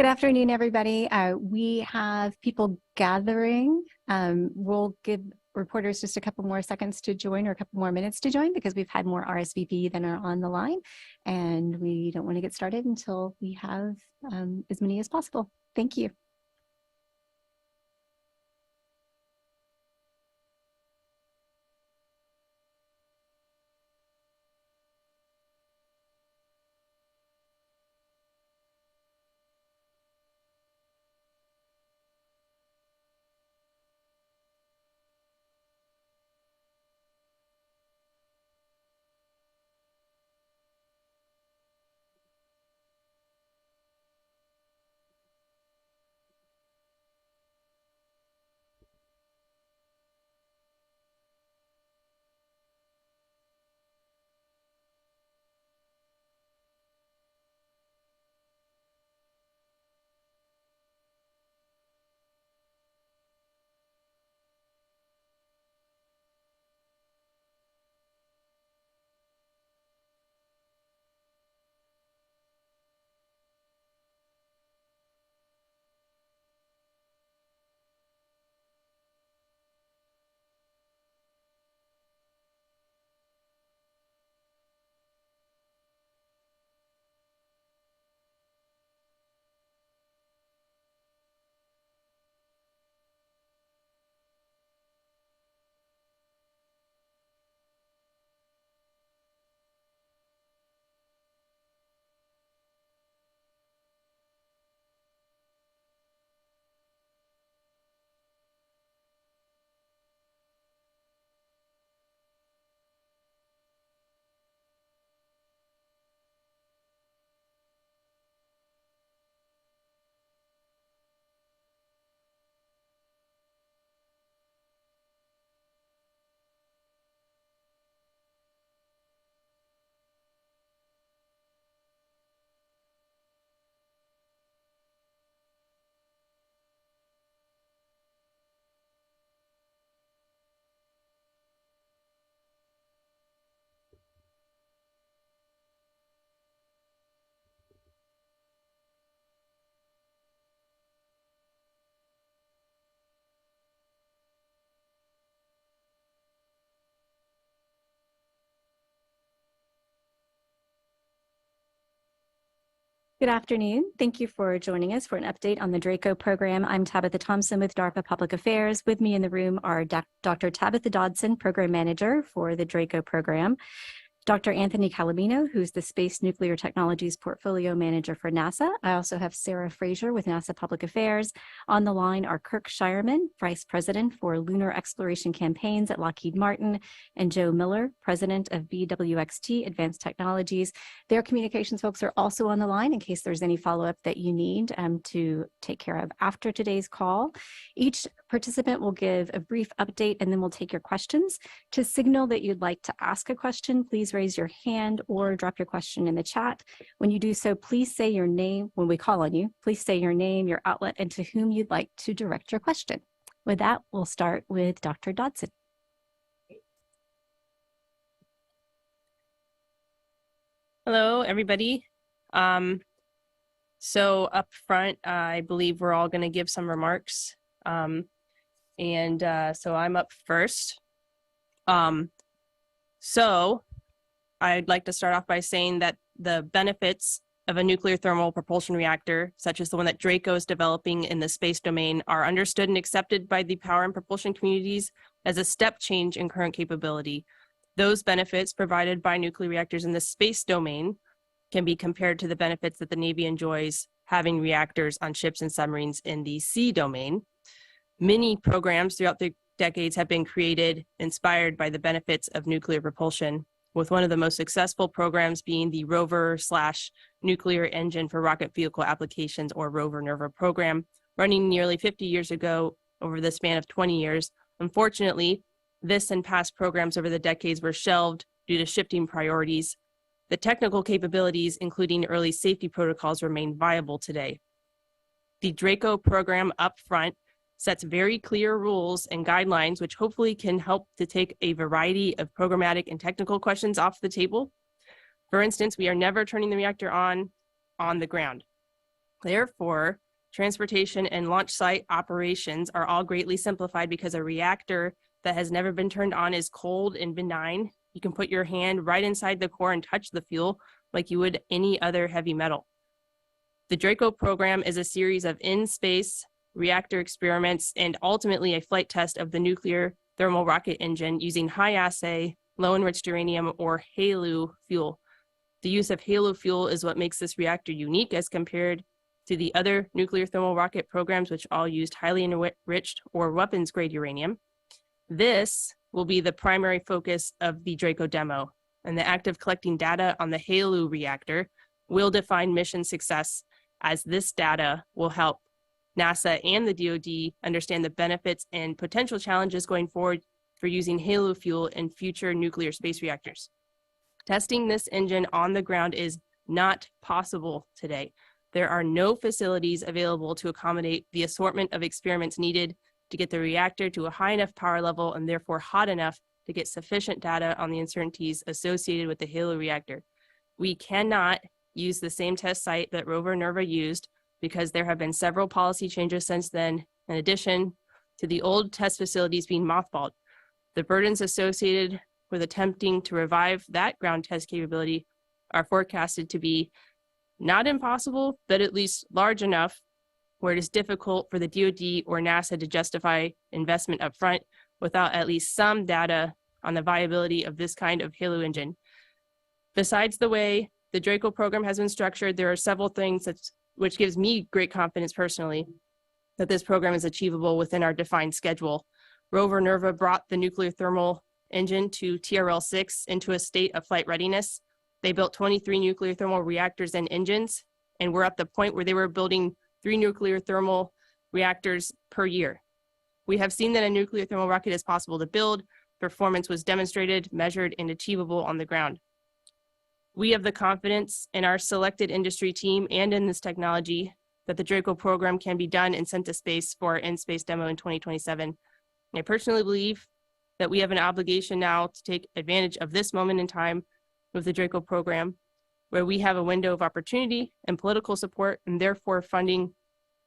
Good afternoon, everybody. We have people gathering. We'll give reporters just a couple more seconds to join or a couple more minutes to join because we've had more RSVP than are on the line. And we don't want to get started until we have as many as possible. Thank you. Good afternoon. Thank you for joining us for an update on the DRACO program. I'm Tabitha Thompson with DARPA Public Affairs. With me in the room are Dr. Tabitha Dodson, Program Manager for the DRACO program, Dr. Anthony Calabino, who's the Space Nuclear Technologies Portfolio Manager for NASA. I also have Sarah Fraser with NASA Public Affairs. On the line are Kirk Shireman, Vice President for Lunar Exploration Campaigns at Lockheed Martin, and Joe Miller, President of BWXT Advanced Technologies. Their communications folks are also on the line in case there's any follow-up that you need to take care of after today's call. Each participant will give a brief update and then we'll take your questions. To signal that you'd like to ask a question, please raise your hand or drop your question in the chat. When you do so, please say your name when we call on you. Please say your name, your outlet, and to whom you'd like to direct your question. With that, we'll start with Dr. Dodson. Hello, everybody. So up front, I believe we're all going to give some remarks. So I'm up first. So I'd like to start off by saying that the benefits of a nuclear thermal propulsion reactor, such as the one that DRACO is developing in the space domain, are understood and accepted by the power and propulsion communities as a step change in current capability. Those benefits provided by nuclear reactors in the space domain can be compared to the benefits that the Navy enjoys having reactors on ships and submarines in the sea domain. Many programs throughout the decades have been created, inspired by the benefits of nuclear propulsion, with one of the most successful programs being the Rover/Nuclear Engine for Rocket Vehicle Applications, or Rover-NERVA program, running nearly 50 years ago over the span of 20 years. Unfortunately, this and past programs over the decades were shelved due to shifting priorities. The technical capabilities, including early safety protocols, remain viable today. The DRACO program up front sets very clear rules and guidelines, which hopefully can help to take a variety of programmatic and technical questions off the table. For instance, we are never turning the reactor on the ground. Therefore, transportation and launch site operations are all greatly simplified because a reactor that has never been turned on is cold and benign. You can put your hand right inside the core and touch the fuel like you would any other heavy metal. The DRACO program is a series of in-space reactor experiments and ultimately a flight test of the nuclear thermal rocket engine using high-assay, low-enriched uranium, or HALEU fuel. The use of HALEU fuel is what makes this reactor unique as compared to the other nuclear thermal rocket programs, which all used highly enriched or weapons-grade uranium. This will be the primary focus of the DRACO demo, and the act of collecting data on the HALEU reactor will define mission success, as this data will help NASA and the DoD understand the benefits and potential challenges going forward for using HALEU fuel in future nuclear space reactors. Testing this engine on the ground is not possible today. There are no facilities available to accommodate the assortment of experiments needed to get the reactor to a high enough power level and therefore hot enough to get sufficient data on the uncertainties associated with the HALEU reactor. We cannot use the same test site that Rover NERVA used because there have been several policy changes since then, in addition to the old test facilities being mothballed. The burdens associated with attempting to revive that ground test capability are forecasted to be not impossible, but at least large enough where it is difficult for the DoD or NASA to justify investment upfront without at least some data on the viability of this kind of HALEU engine. Besides the way the DRACO program has been structured, there are several things which gives me great confidence personally that this program is achievable within our defined schedule. Rover NERVA brought the nuclear thermal engine to TRL-6 into a state of flight readiness. They built 23 nuclear thermal reactors and engines, and we're at the point where they were building 3 nuclear thermal reactors per year. We have seen that a nuclear thermal rocket is possible to build. Performance was demonstrated, measured, and achievable on the ground. We have the confidence in our selected industry team and in this technology that the DRACO program can be done and sent to space for our in-space demo in 2027. I personally believe that we have an obligation now to take advantage of this moment in time with the DRACO program, where we have a window of opportunity and political support, and therefore funding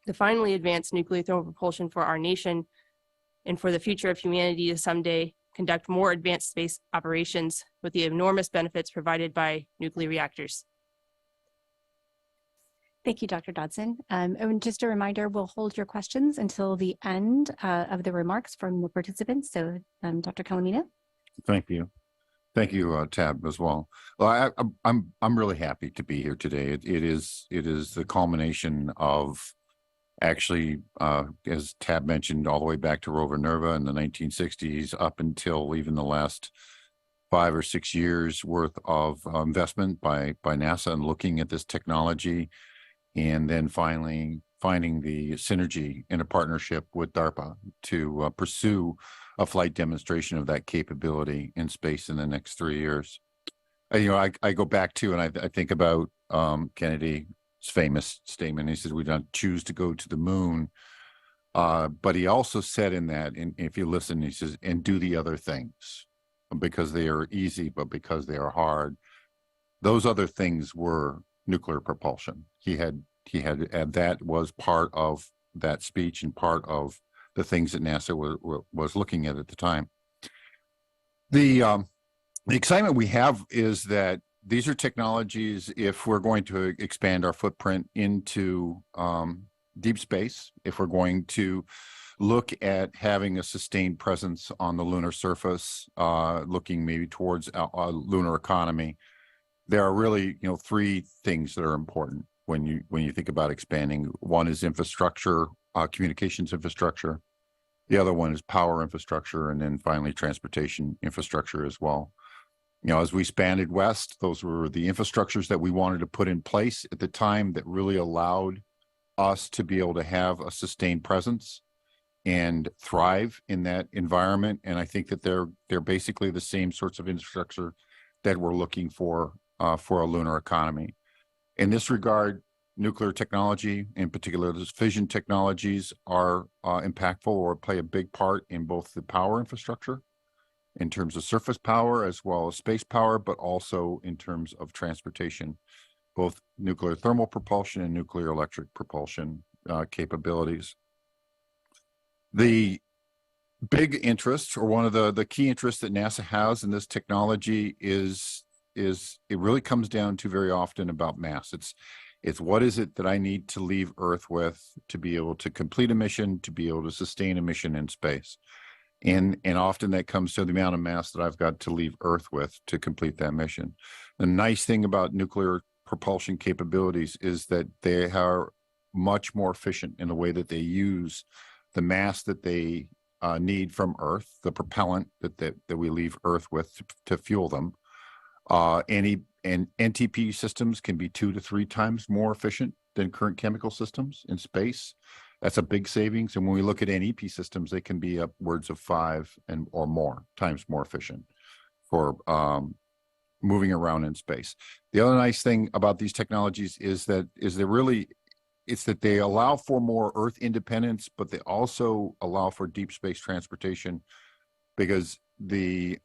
to finally advance nuclear thermal propulsion for our nation and for the future of humanity to someday conduct more advanced space operations with the enormous benefits provided by nuclear reactors. Thank you, Dr. Dodson. And just a reminder, we'll hold your questions until the end of the remarks from the participants. So Dr. Calamino. Thank you. Thank you, Tab, as well. Well, I'm really happy to be here today. It is the culmination of actually, as Tab mentioned, all the way back to Rover NERVA in the 1960s, up until even the last 5 or 6 years worth of investment by NASA and looking at this technology, and then finally finding the synergy in a partnership with DARPA to pursue a flight demonstration of that capability in space in the next 3 years. I go back to, and I think about Kennedy's famous statement. He said, "We don't choose to go to the moon." But he also said in that, and if you listen, he says, "And do the other things because they are easy, but because they are hard." Those other things were nuclear propulsion. And that was part of that speech and part of the things that NASA was looking at the time. The excitement we have is that these are technologies, if we're going to expand our footprint into deep space, if we're going to look at having a sustained presence on the lunar surface, looking maybe towards a lunar economy, there are really 3 things that are important when you think about expanding. One is infrastructure, communications infrastructure. The other one is power infrastructure, and then finally transportation infrastructure as well. As we expanded west, those were the infrastructures that we wanted to put in place at the time that really allowed us to be able to have a sustained presence and thrive in that environment. And I think that they're basically the same sorts of infrastructure that we're looking for a lunar economy. In this regard, nuclear technology, in particular, those fission technologies, are impactful or play a big part in both the power infrastructure, in terms of surface power as well as space power, but also in terms of transportation. both nuclear thermal propulsion and nuclear electric propulsion capabilities. The big interest, or one of the key interests that NASA has in this technology is it really comes down to very often about mass. It's what is it that I need to leave Earth with to be able to complete a mission, to be able to sustain a mission in space. And often that comes to the amount of mass that I've got to leave Earth with to complete that mission. The nice thing about nuclear propulsion capabilities is that they are much more efficient in the way that they use the mass that they need from Earth, the propellant that we leave Earth with to fuel them. And NTP systems can be 2 to 3 times more efficient than current chemical systems in space. That's a big savings. And when we look at NEP systems, they can be upwards of 5 or more times more efficient for moving around in space. The other nice thing about these technologies is that they allow for more Earth independence, but they also allow for deep space transportation because the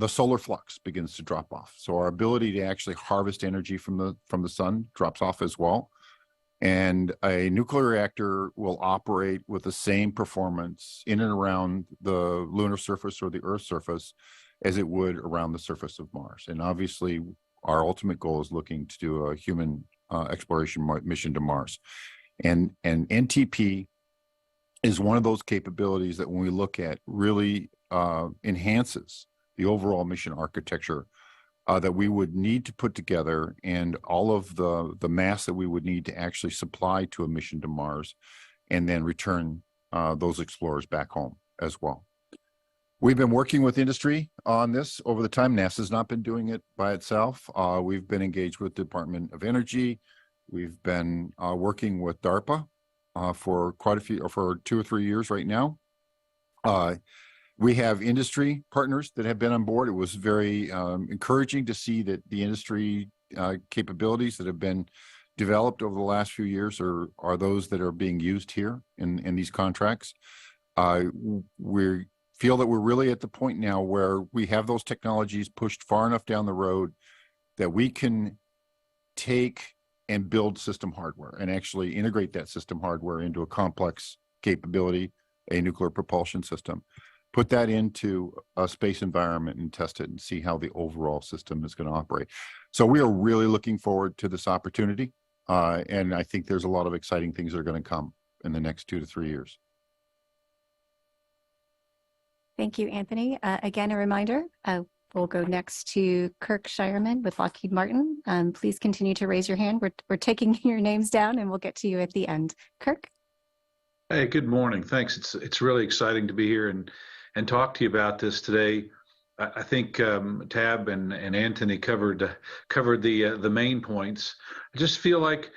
solar flux begins to drop off. So our ability to actually harvest energy from the sun drops off as well. And a nuclear reactor will operate with the same performance in and around the lunar surface or the Earth's surface as it would around the surface of Mars. And obviously, our ultimate goal is looking to do a human exploration mission to Mars. And NTP is one of those capabilities that when we look at really enhances the overall mission architecture that we would need to put together, and all of the mass that we would need to actually supply to a mission to Mars, and then return those explorers back home as well. We've been working with industry on this over the time. NASA's not been doing it by itself. We've been engaged with the Department of Energy. We've been working with DARPA for quite a few, for 2 or 3 years right now. We have industry partners that have been on board. It was very encouraging to see that the industry capabilities that have been developed over the last few years are those that are being used here in these contracts. We feel that we're really at the point now where we have those technologies pushed far enough down the road that we can take and build system hardware and actually integrate that system hardware into a complex capability, a nuclear propulsion system. Put that into a space environment and test it and see how the overall system is going to operate. So we are really looking forward to this opportunity. And I think there's a lot of exciting things that are going to come in the next 2 to 3 years. Thank you, Anthony. Again, a reminder, we'll go next to Kirk Shireman with Lockheed Martin. Please continue to raise your hand. We're taking your names down and we'll get to you at the end. Kirk? Hey, good morning. Thanks. It's really exciting to be here and talk to you about this today. I think Tab and Anthony covered the main points. I just feel like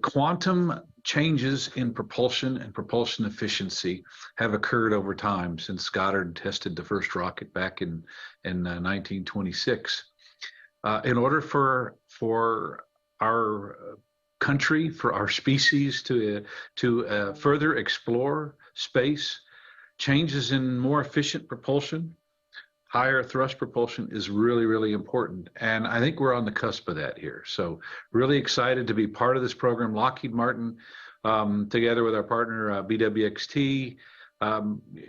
quantum changes in propulsion and propulsion efficiency have occurred over time since Goddard tested the first rocket back in 1926. In order for our country, for our species to further explore space, changes in more efficient propulsion, higher thrust propulsion is really, really important. And I think we're on the cusp of that here. So really excited to be part of this program. Lockheed Martin, together with our partner BWXT,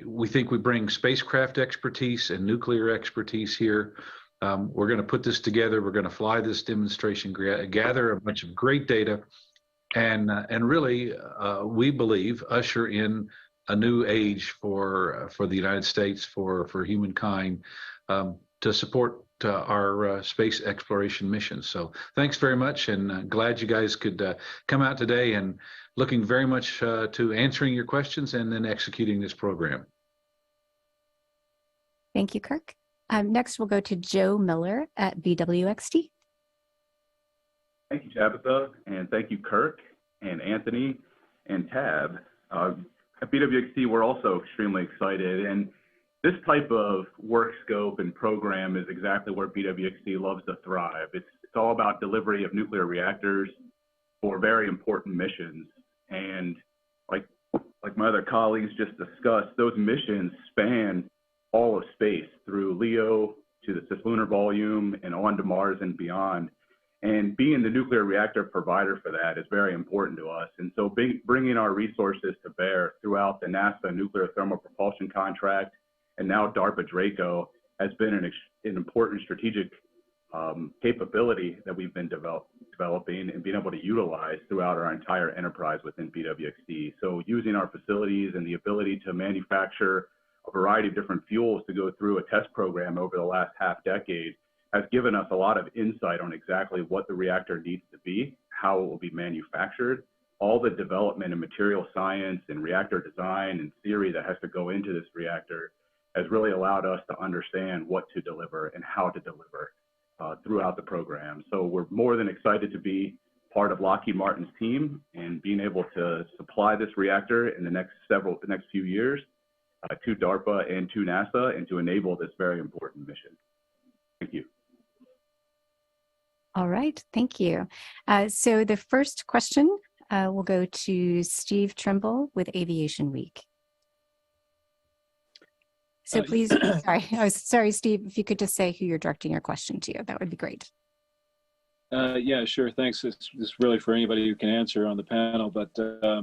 we think we bring spacecraft expertise and nuclear expertise here. We're going to put this together. We're going to fly this demonstration, gather a bunch of great data, and really, we believe, usher in a new age for the United States, for humankind, to support our space exploration missions. So thanks very much, and glad you guys could come out today, and looking very much to answering your questions and then executing this program. Thank you, Kirk. Next, we'll go to Joe Miller at BWXT. Thank you, Tabitha, and thank you, Kirk and Anthony and Tab. At BWXT, we're also extremely excited, and this type of work scope and program is exactly where BWXT loves to thrive. It's all about delivery of nuclear reactors for very important missions, and like my other colleagues just discussed, those missions span all of space through LEO to the cislunar volume and on to Mars and beyond. And being the nuclear reactor provider for that is very important to us. And so bringing our resources to bear throughout the NASA nuclear thermal propulsion contract and now DARPA DRACO has been an important strategic capability that we've been developing and being able to utilize throughout our entire enterprise within BWXT. So using our facilities and the ability to manufacture a variety of different fuels to go through a test program over the last half decade has given us a lot of insight on exactly what the reactor needs to be, how it will be manufactured, all the development and material science and reactor design and theory that has to go into this reactor has really allowed us to understand what to deliver and how to deliver throughout the program. So we're more than excited to be part of Lockheed Martin's team and being able to supply this reactor in the next few years to DARPA and to NASA and to enable this very important mission. Thank you. All right, thank you. So the first question will go to Steve Trimble with Aviation Week. So please, sorry, Steve, if you could just say who you're directing your question to, that would be great. Yeah, sure. Thanks. It's really for anybody who can answer on the panel, but I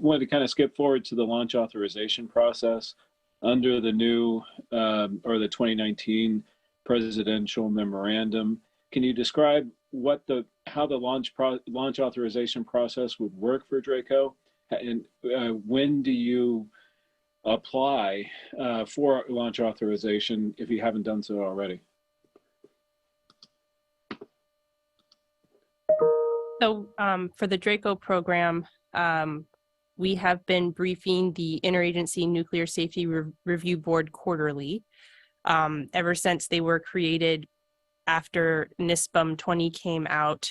wanted to kind of skip forward to the launch authorization process under the new or the 2019 presidential memorandum. Can you describe how the launch authorization process would work for DRACO, and when do you apply for launch authorization if you haven't done so already? So for the DRACO program, we have been briefing the Interagency Nuclear Safety Review Board quarterly ever since they were created after NISPM 20 came out.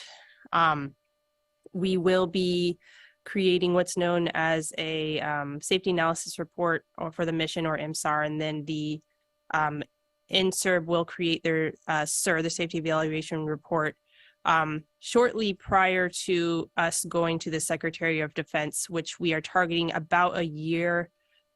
We will be creating what's known as a safety analysis report for the mission, or MSAR, and then the INSERB will create their SIR, the safety evaluation report, shortly prior to us going to the Secretary of Defense, which we are targeting about a year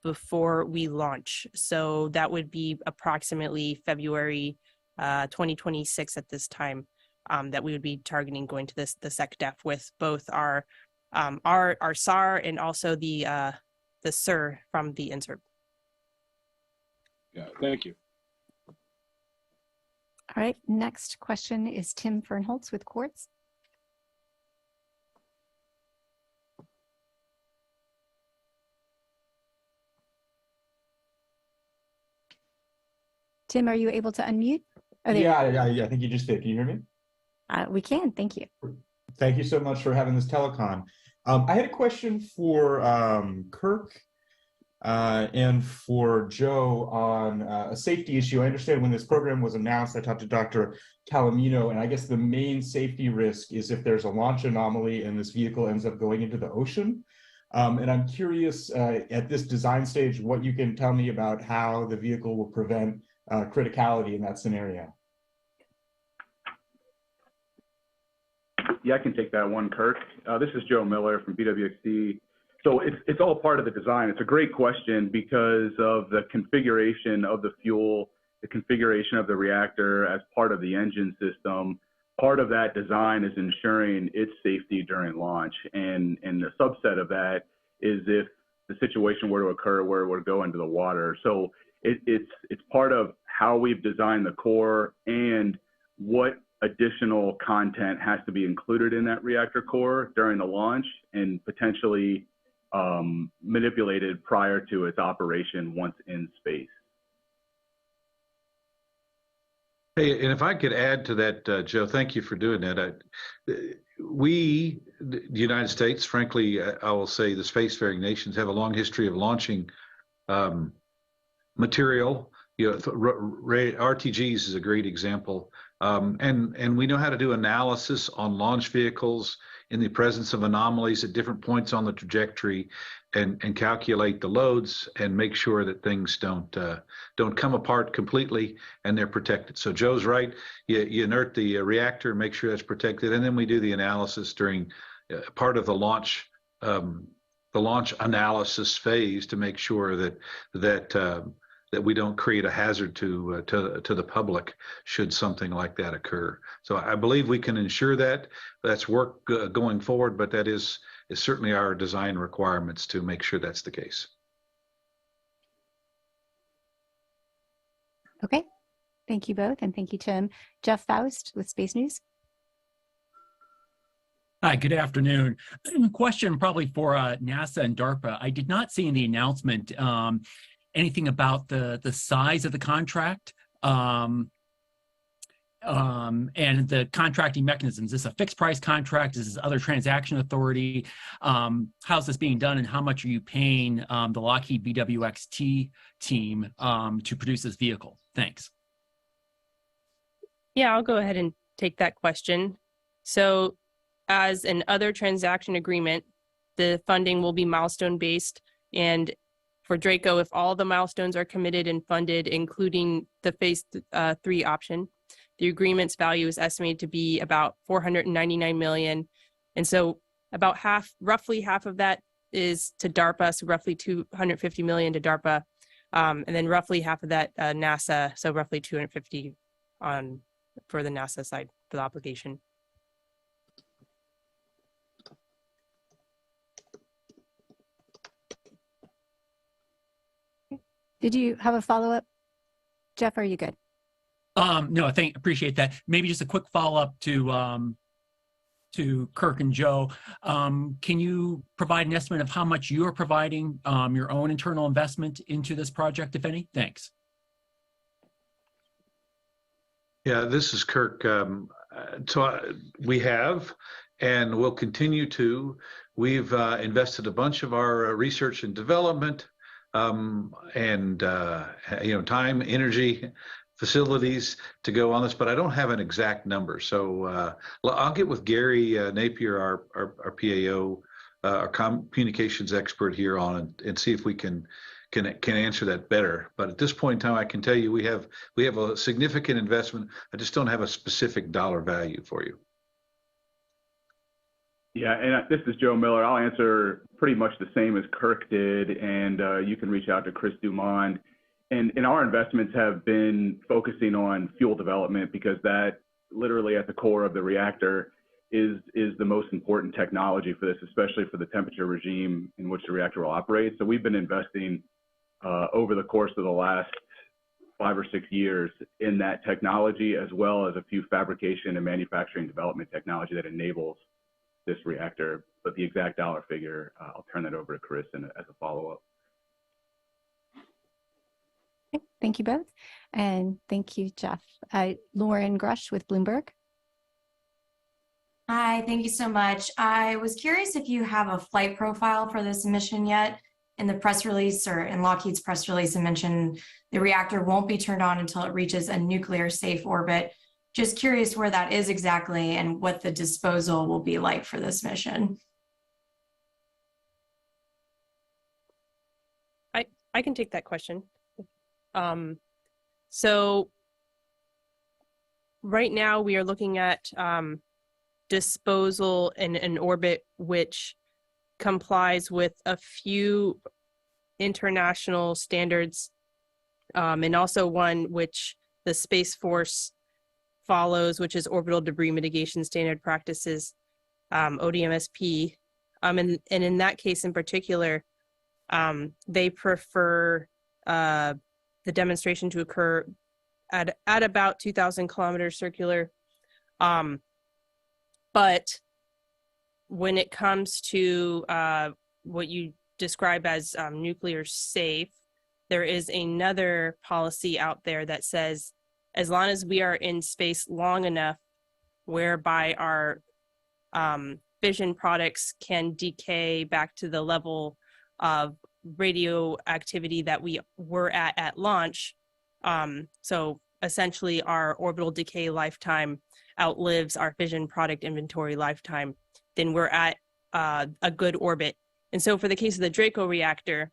before we launch. So that would be approximately February 2026 at this time, that we would be targeting going to the SecDef with both our SAR and also the SIR from the INSERB. Yeah, thank you. All right, next question is Tim Fernholz with Quartz. Tim, are you able to unmute? Oh, yeah, I think you just did. Can you hear me? We can, thank you. Thank you so much for having this telecon. I had a question for Kirk and for Joe on a safety issue. I understand when this program was announced, I talked to Dr. Calamino, and I guess the main safety risk is if there's a launch anomaly and this vehicle ends up going into the ocean. And I'm curious at this design stage, what you can tell me about how the vehicle will prevent criticality in that scenario. Yeah, I can take that one, Kirk. This is Joe Miller from BWXT. So it's all part of the design. It's a great question because of the configuration of the fuel, the configuration of the reactor as part of the engine system. Part of that design is ensuring its safety during launch. And the subset of that is if the situation were to occur where it would go into the water. So it's part of how we've designed the core and what additional content has to be included in that reactor core during the launch and potentially manipulated prior to its operation once in space. Hey, and if I could add to that, Joe, thank you for doing that. We, the United States, frankly, I will say the spacefaring nations have a long history of launching material. You know, RTGs is a great example. And we know how to do analysis on launch vehicles in the presence of anomalies at different points on the trajectory and calculate the loads and make sure that things don't come apart completely and they're protected. So Joe's right. You inert the reactor, make sure that's protected. And then we do the analysis during part of the launch analysis phase to make sure that that we don't create a hazard to the public should something like that occur. So I believe we can ensure that. That's work going forward, but that is certainly our design requirements to make sure that's the case. Okay, thank you both, and thank you, Tim. Jeff Faust with Space News. Hi, good afternoon. Question probably for NASA and DARPA. I did not see in the announcement anything about the size of the contract and the contracting mechanisms. Is this a fixed price contract? Is this other transaction authority? How's this being done, and how much are you paying the Lockheed BWXT team to produce this vehicle? Thanks. Yeah, I'll go ahead and take that question. So as an other transaction agreement, the funding will be milestone based. And for Draco, if all the milestones are committed and funded, including the phase 3 option, the agreement's value is estimated to be about $499 million. And so about roughly half of that is to DARPA, so roughly $250 million to DARPA. And then roughly half of that NASA, so roughly $250 for the NASA side for the obligation. Did you have a follow-up, Jeff? Are you good? No, appreciate that. Maybe just a quick follow-up to Kirk and Joe. Can you provide an estimate of how much you are providing your own internal investment into this project, if any? Thanks. Yeah, this is Kirk. We have and will continue to. We've invested a bunch of our research and development and time, energy, facilities to go on this, but I don't have an exact number. So I'll get with Gary Napier, our PAO, our communications expert here on and see if we can answer that better. But at this point in time, I can tell you we have a significant investment. I just don't have a specific dollar value for you. Yeah, and this is Joe Miller. I'll answer pretty much the same as Kirk did, and you can reach out to Chris Dumond. And our investments have been focusing on fuel development because that literally at the core of the reactor is the most important technology for this, especially for the temperature regime in which the reactor will operate. So we've been investing over the course of the last 5 or 6 years in that technology, as well as a few fabrication and manufacturing development technology that enables this reactor. But the exact dollar figure, I'll turn that over to Chris as a follow-up. Okay, thank you both. And thank you, Jeff. Lauren Grush with Bloomberg. Hi, thank you so much. I was curious if you have a flight profile for this mission yet. In the press release, or in Lockheed's press release, it mentioned the reactor won't be turned on until it reaches a nuclear safe orbit. Just curious where that is exactly and what the disposal will be like for this mission. I can take that question. So right now we are looking at disposal in an orbit which complies with a few international standards and also one which the Space Force follows, which is Orbital Debris Mitigation Standard Practices, ODMSP. And in that case in particular, they prefer the demonstration to occur at about 2,000 kilometers circular. But when it comes to what you describe as nuclear safe, there is another policy out there that says as long as we are in space long enough whereby our fission products can decay back to the level of radioactivity that we were at launch. So essentially our orbital decay lifetime outlives our fission product inventory lifetime, then we're at a good orbit. And so for the case of the Draco reactor,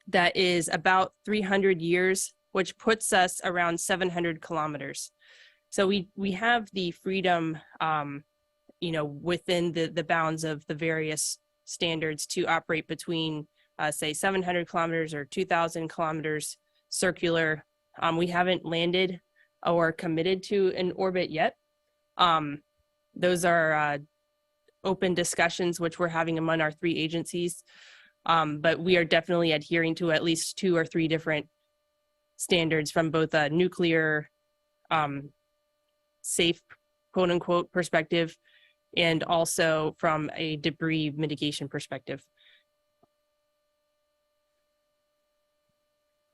that is about 300 years, which puts us around 700 kilometers. So we have the freedom, within the bounds of the various standards to operate between, say, 700 kilometers or 2,000 kilometers. circular. We haven't landed or committed to an orbit yet. Those are open discussions which we're having among our 3 agencies. But we are definitely adhering to at least 2 or 3 different standards from both a nuclear safe, quote unquote, perspective, and also from a debris mitigation perspective.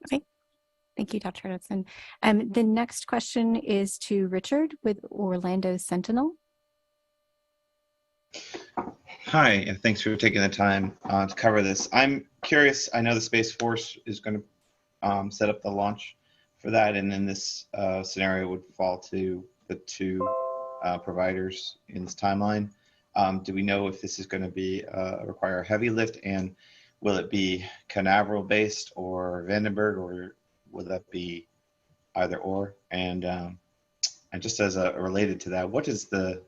Okay, thank you, Dr. Hudson. The next question is to Richard with Orlando Sentinel. Hi, and thanks for taking the time to cover this. I'm curious, I know the Space Force is going to set up the launch for that, and then this scenario would fall to the 2 providers in this timeline. Do we know if this is going to be require a heavy lift, and will it be Canaveral based or Vandenberg, or will that be either or? And just as a related to that, what is the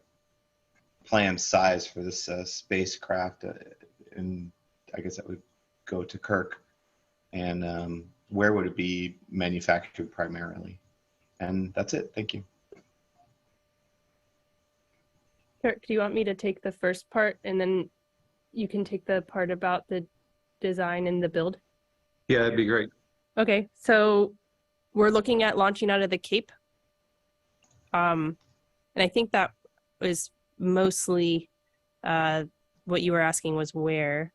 planned size for this spacecraft? And I guess that would go to Kirk. And where would it be manufactured primarily? And that's it. Thank you. Kirk, do you want me to take the first part and then you can take the part about the design and the build? Yeah, that'd be great. Okay, so we're looking at launching out of the Cape. And I think that was mostly what you were asking was where,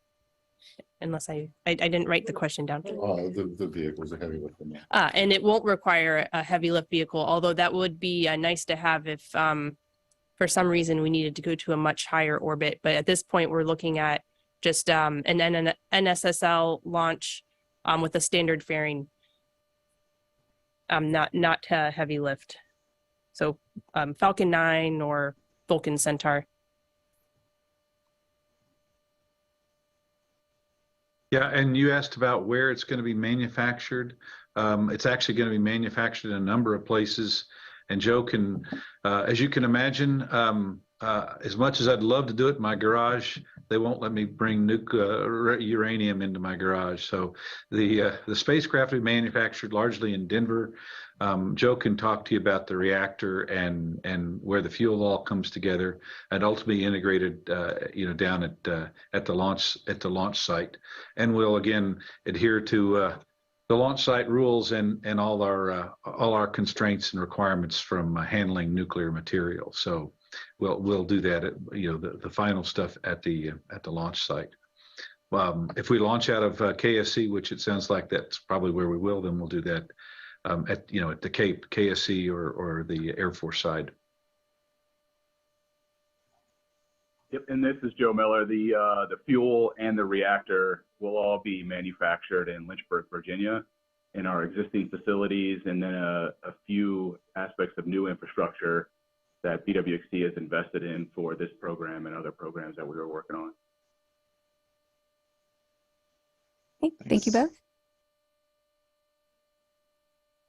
unless I didn't write the question down. The vehicle's a heavy lift. And it won't require a heavy lift vehicle, although that would be nice to have if for some reason we needed to go to a much higher orbit. But at this point, we're looking at just an NSSL launch with a standard fairing, not heavy lift. So Falcon 9 or Vulcan Centaur. Yeah, and you asked about where it's going to be manufactured. It's actually going to be manufactured in a number of places. And Joe can, as you can imagine, as much as I'd love to do it in my garage, they won't let me bring uranium into my garage. So the spacecraft will be manufactured largely in Denver. Joe can talk to you about the reactor and where the fuel all comes together and ultimately integrated, down at the launch site. And we'll again adhere to the launch site rules and all our constraints and requirements from handling nuclear material. So we'll do that at, the final stuff at the launch site. If we launch out of KSC, which it sounds like that's probably where we will, then we'll do that at the Cape, KSC or the Air Force side. Yep, and this is Joe Miller. The fuel and the reactor will all be manufactured in Lynchburg, Virginia, in our existing facilities, and then a few aspects of new infrastructure that BWXT has invested in for this program and other programs that we were working on. Okay, thank you both.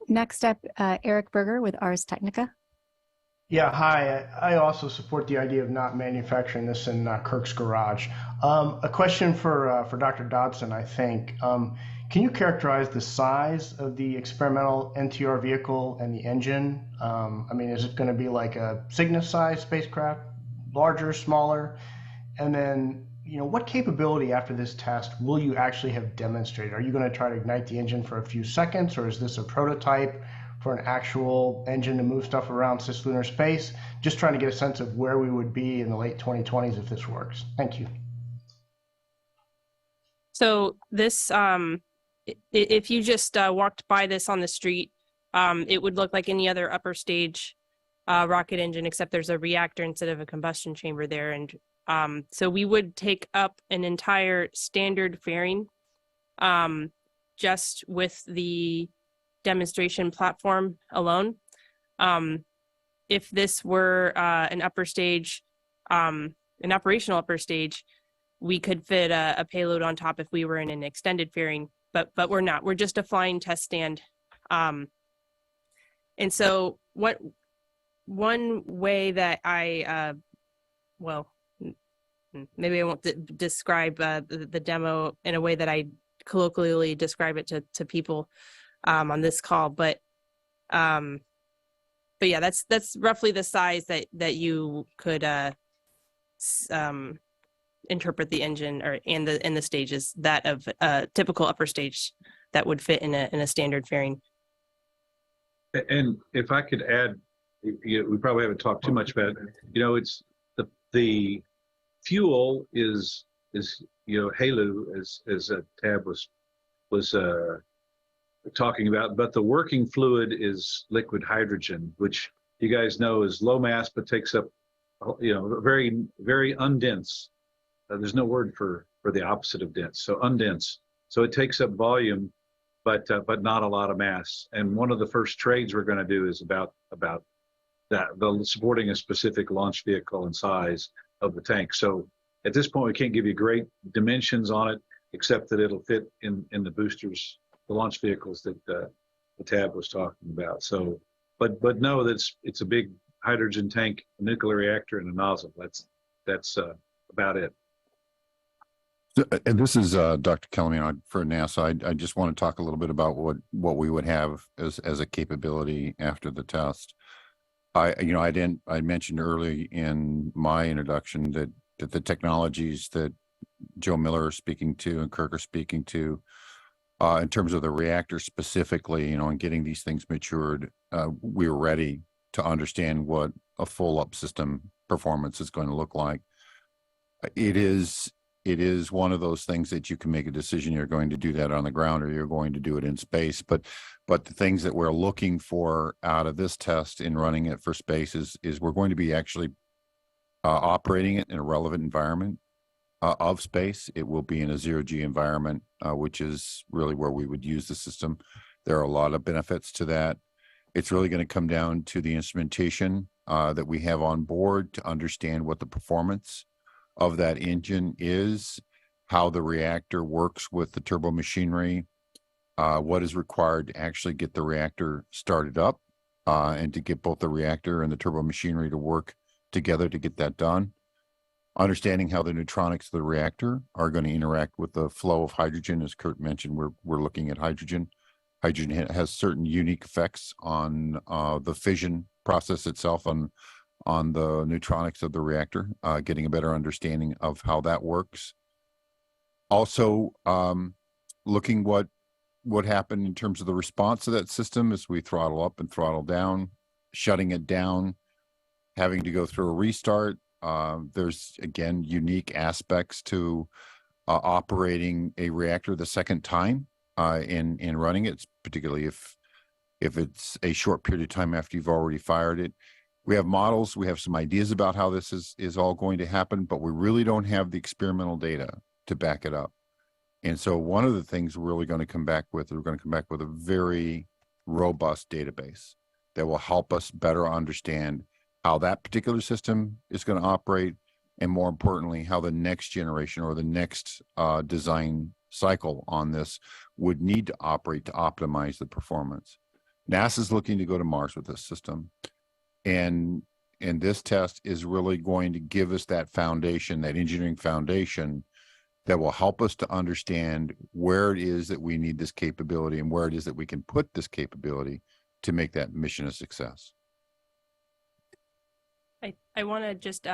Next up, Eric Berger with Ars Technica. Yeah, hi. I also support the idea of not manufacturing this in Kirk's garage. A question for Dr. Dodson, I think. Can you characterize the size of the experimental NTR vehicle and the engine? I mean, is it going to be like a Cygnus-sized spacecraft, larger, smaller? And then, what capability after this test will you actually have demonstrated? Are you going to try to ignite the engine for a few seconds, or is this a prototype for an actual engine to move stuff around cislunar space? Just trying to get a sense of where we would be in the late 2020s if this works. Thank you. So this, if you just walked by this on the street, it would look like any other upper stage rocket engine, except there's a reactor instead of a combustion chamber there. And so we would take up an entire standard fairing just with the demonstration platform alone. If this were an upper stage, an operational upper stage, we could fit a payload on top if we were in an extended fairing, but we're not. We're just a flying test stand. And so one way that I, maybe I won't describe the demo in a way that I colloquially describe it to people. on this call, but yeah, that's roughly the size that you could interpret the engine or in the stages, that of a typical upper stage that would fit in a standard fairing. And if I could add, we probably haven't talked too much about it. It's the fuel is HALEU, as Tab was talking about, but the working fluid is liquid hydrogen, which you guys know is low mass but takes up very, very undense. There's no word for the opposite of dense, so undense. So it takes up volume, but not a lot of mass. And one of the first trades we're going to do is about that, supporting a specific launch vehicle and size of the tank. So at this point, we can't give you great dimensions on it, except that it'll fit in the boosters, the launch vehicles that the Tab was talking about. So, but know that it's a big hydrogen tank, a nuclear reactor, and a nozzle. That's about it. And this is Dr. Kellerman for NASA. I just want to talk a little bit about what we would have as a capability after the test. I mentioned early in my introduction that the technologies that Joe Miller is speaking to and Kirk are speaking to, in terms of the reactor specifically, and getting these things matured, we're ready to understand what a full up system performance is going to look like. It is one of those things that you can make a decision you're going to do that on the ground or you're going to do it in space. But the things that we're looking for out of this test in running it for space is we're going to be actually operating it in a relevant environment of space. It will be in a zero-G environment, which is really where we would use the system. There are a lot of benefits to that. It's really going to come down to the instrumentation that we have on board to understand what the performance of that engine is, how the reactor works with the turbo machinery, what is required to actually get the reactor started up, and to get both the reactor and the turbo machinery to work together to get that done. Understanding how the neutronics of the reactor are going to interact with the flow of hydrogen. As Kurt mentioned, we're looking at hydrogen. Hydrogen has certain unique effects on the fission process itself, on the neutronics of the reactor, getting a better understanding of how that works. Also, looking what happened in terms of the response to that system as we throttle up and throttle down, shutting it down, having to go through a restart. There's, again, unique aspects to operating a reactor the second time in running it, particularly if it's a short period of time after you've already fired it. We have models, we have some ideas about how this is all going to happen, but we really don't have the experimental data to back it up. And so one of the things we're really going to come back with, a very robust database that will help us better understand how that particular system is going to operate, and more importantly, how the next generation or the next design cycle on this would need to operate to optimize the performance. NASA's looking to go to Mars with this system. And this test is really going to give us that foundation, that engineering foundation that will help us to understand where it is that we need this capability and where it is that we can put this capability to make that mission a success. I want to just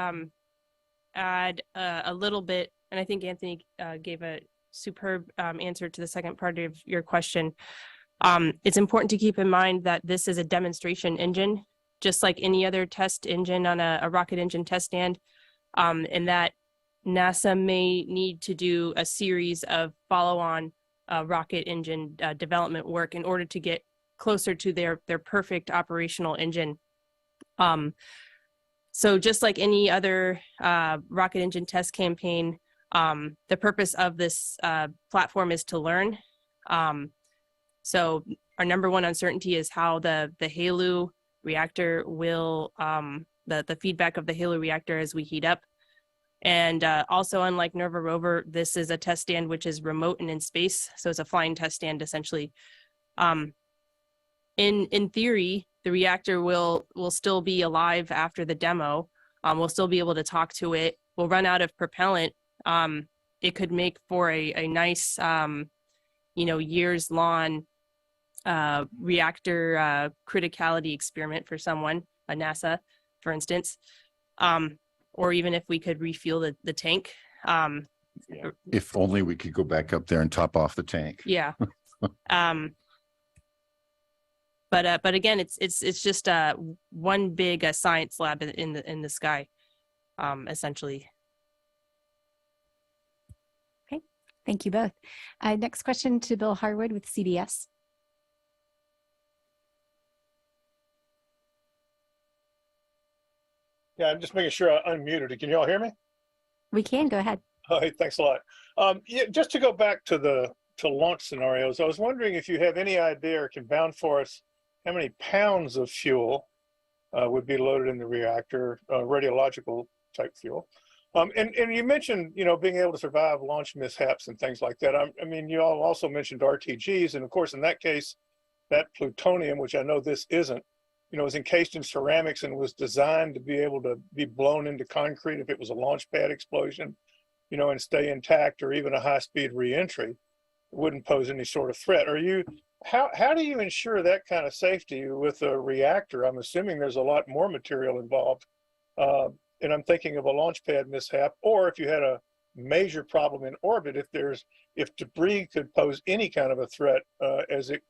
add a little bit, and I think Anthony gave a superb answer to the second part of your question. It's important to keep in mind that this is a demonstration engine, just like any other test engine on a rocket engine test stand, and that NASA may need to do a series of follow-on rocket engine development work in order to get closer to their perfect operational engine. So just like any other rocket engine test campaign, the purpose of this platform is to learn. So our number one uncertainty is how the HALEU reactor will, the feedback of the HALEU reactor as we heat up. And also, unlike NERVA rover, this is a test stand which is remote and in space. So it's a flying test stand, essentially. In theory, the reactor will still be alive after the demo. We'll still be able to talk to it. We'll run out of propellant. It could make for a nice, years-long reactor criticality experiment for someone, a NASA, for instance, or even if we could refuel the tank. If only we could go back up there and top off the tank. Yeah. But again, it's just one big science lab in the sky, essentially. Okay, thank you both. Next question to Bill Harwood with CBS. Yeah, I'm just making sure I'm unmuted. Can you all hear me? We can, go ahead. All right, thanks a lot. Yeah, just to go back to launch scenarios, I was wondering if you have any idea or can bound for us how many pounds of fuel would be loaded in the reactor, radiological type fuel. And you mentioned, being able to survive launch mishaps and things like that. I mean, you all also mentioned RTGs, and of course, in that case, that plutonium, which I know this isn't, is encased in ceramics and was designed to be able to be blown into concrete if it was a launch pad explosion, and stay intact, or even a high-speed reentry. It wouldn't pose any sort of threat. How do you ensure that kind of safety with a reactor? I'm assuming there's a lot more material involved. And I'm thinking of a launch pad mishap, or if you had a major problem in orbit, if debris could pose any kind of a threat as it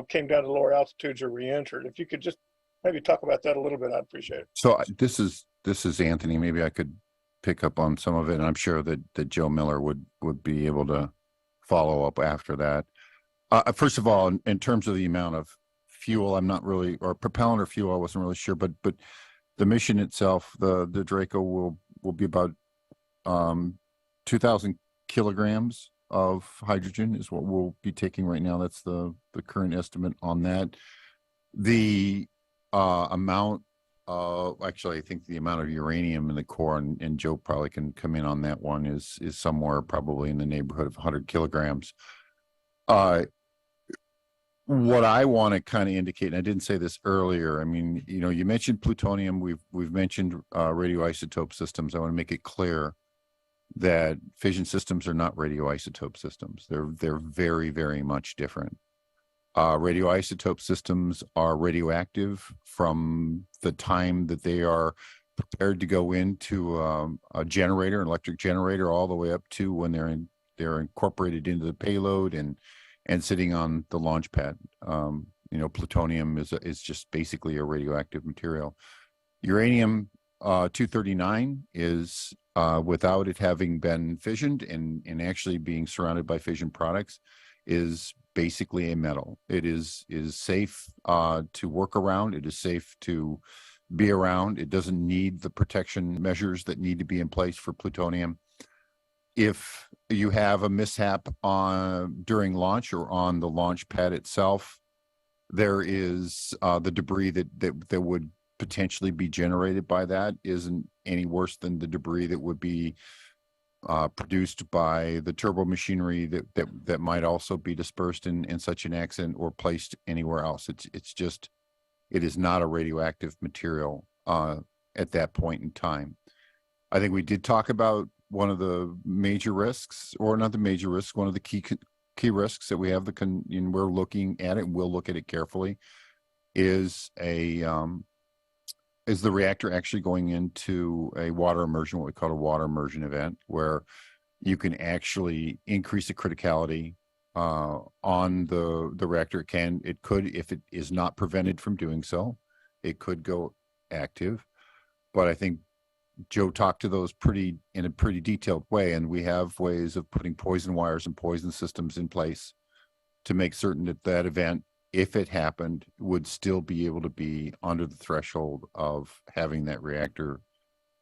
came down to lower altitudes or re-entered. If you could just maybe talk about that a little bit, I'd appreciate it. So this is Anthony. Maybe I could pick up on some of it, and I'm sure that Joe Miller would be able to follow up after that. First of all, in terms of the amount of fuel, I'm not really, or propellant or fuel, I wasn't really sure, but the mission itself, the Draco will be about 2,000 kilograms of hydrogen is what we'll be taking right now. That's the current estimate on that. The amount of, actually, I think the amount of uranium in the core, and Joe probably can come in on that one, is somewhere probably in the neighborhood of 100 kilograms. What I want to kind of indicate, and I didn't say this earlier, I mean, you mentioned plutonium, we've mentioned radioisotope systems. I want to make it clear that fission systems are not radioisotope systems. They're very, very much different. Radioisotope systems are radioactive from the time that they are prepared to go into a generator, an electric generator, all the way up to when they're incorporated into the payload and sitting on the launch pad. Plutonium is just basically a radioactive material. Uranium 239 is without it having been fissioned and actually being surrounded by fission products, is basically a metal. It is safe to work around. It is safe to be around. It doesn't need the protection measures that need to be in place for plutonium. If you have a mishap during launch or on the launch pad itself, there is the debris that would potentially be generated by that isn't any worse than the debris that would be produced by the turbo machinery that might also be dispersed in such an accident or placed anywhere else. It is not a radioactive material at that point in time. I think we did talk about one of the major risks, or not the major risks, one of the key risks that we have, and we're looking at it, and we'll look at it carefully, is the reactor actually going into a water immersion, what we call a water immersion event, where you can actually increase the criticality on the reactor. It could, if it is not prevented from doing so, it could go active. But I think Joe talked to those in a pretty detailed way, and we have ways of putting poison wires and poison systems in place to make certain that event, if it happened, would still be able to be under the threshold of having that reactor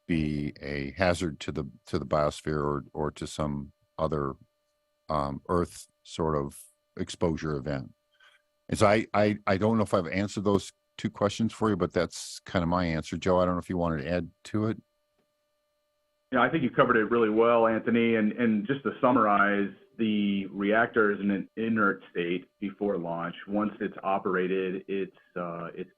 be a hazard to the biosphere or to some other Earth sort of exposure event. And so I don't know if I've answered those two questions for you, but that's kind of my answer. Joe, I don't know if you wanted to add to it. Yeah, I think you covered it really well, Anthony. And just to summarize, the reactor is in an inert state before launch. Once it's operated, it's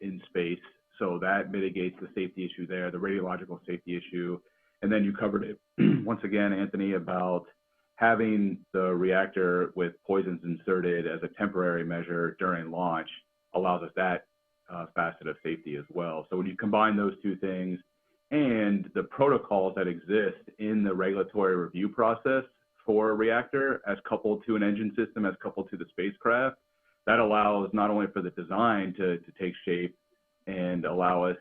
in space. So that mitigates the safety issue there, the radiological safety issue. And then you covered it once again, Anthony, about having the reactor with poisons inserted as a temporary measure during launch allows us that facet of safety as well. So when you combine those two things and the protocols that exist in the regulatory review process for a reactor as coupled to an engine system, as coupled to the spacecraft, that allows not only for the design to take shape and allow us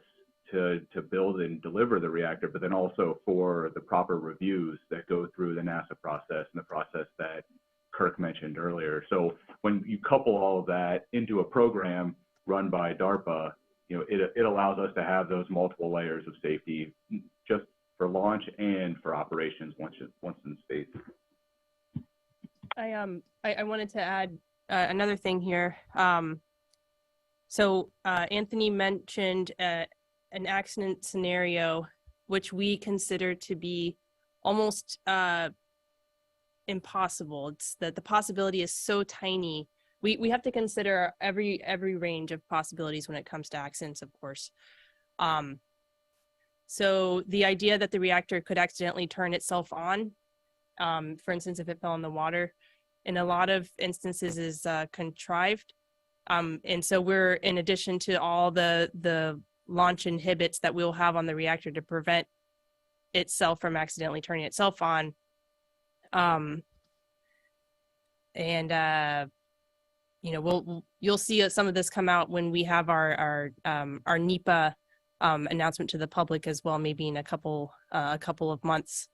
to build and deliver the reactor, but then also for the proper reviews that go through the NASA process and the process that Kirk mentioned earlier. So when you couple all of that into a program run by DARPA, you know, it allows us to have those multiple layers of safety just for launch and for operations once in space. I wanted to add another thing here. So Anthony mentioned an accident scenario, which we consider to be almost impossible. It's that the possibility is so tiny. We have to consider every range of possibilities when it comes to accidents, of course. So the idea that the reactor could accidentally turn itself on, for instance, if it fell in the water, in a lot of instances is contrived. And so we're, in addition to all the launch inhibits that we'll have on the reactor to prevent itself from accidentally turning itself on. You know, you'll see some of this come out when we have our NEPA announcement to the public as well, maybe in a couple of months.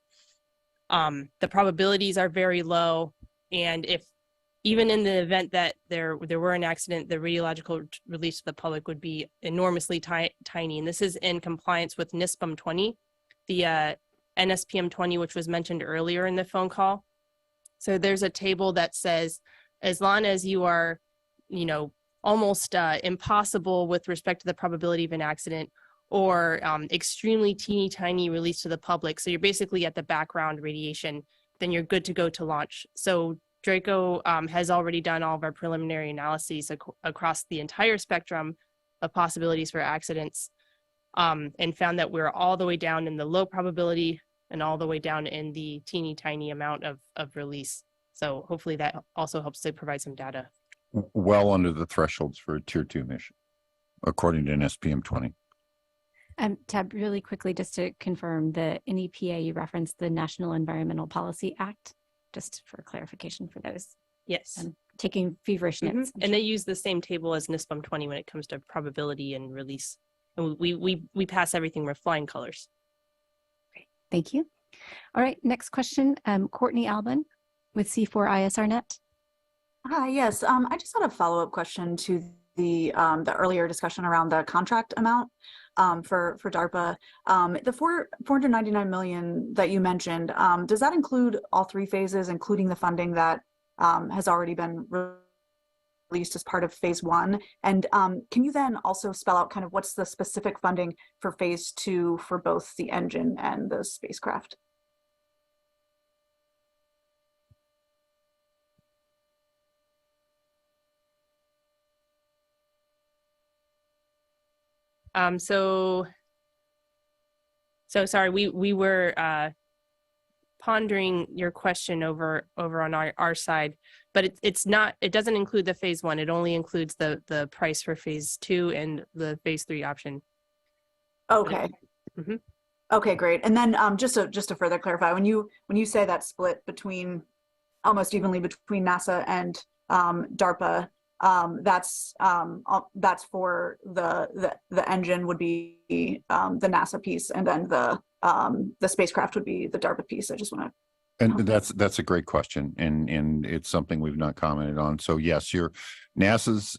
The probabilities are very low, and if even in the event that there were an accident, the radiological release to the public would be enormously tiny. And this is in compliance with NISPM 20, the NSPM 20, which was mentioned earlier in the phone call. So there's a table that says, as long as you are, you know, almost impossible with respect to the probability of an accident, or extremely teeny tiny release to the public, so you're basically at the background radiation, then you're good to go to launch. So Draco has already done all of our preliminary analyses across the entire spectrum of possibilities for accidents, and found that we're all the way down in the low probability and all the way down in the teeny tiny amount of release. So hopefully that also helps to provide some data. Well under the thresholds for a tier 2 mission, according to NSPM 20. Tab, really quickly, just to confirm, the NEPA, you referenced the National Environmental Policy Act, just for clarification for those. Yes. Taking feverish notes. And they use the same table as NISPM 20 when it comes to probability and release. And we pass everything with flying colors. Great, thank you. All right, next question, Courtney Albin with C4ISRNet. Hi, yes. I just had a follow-up question to the earlier discussion around the contract amount for DARPA. The $499 million that you mentioned, does that include all 3 phases, including the funding that has already been released as part of phase 1? And can you then also spell out kind of what's the specific funding for phase 2 for both the engine and the spacecraft? So sorry, we were pondering your question over on our side, but it doesn't include the phase 1. It only includes the price for phase 2 and the phase 3 option. Okay. Mm-hmm. Okay, great. And then just to further clarify, when you say that split between almost evenly between NASA and DARPA, that's for the engine would be the NASA piece, and then the spacecraft would be the DARPA piece. I just want to. And that's a great question, and it's something we've not commented on. So yes, your NASA's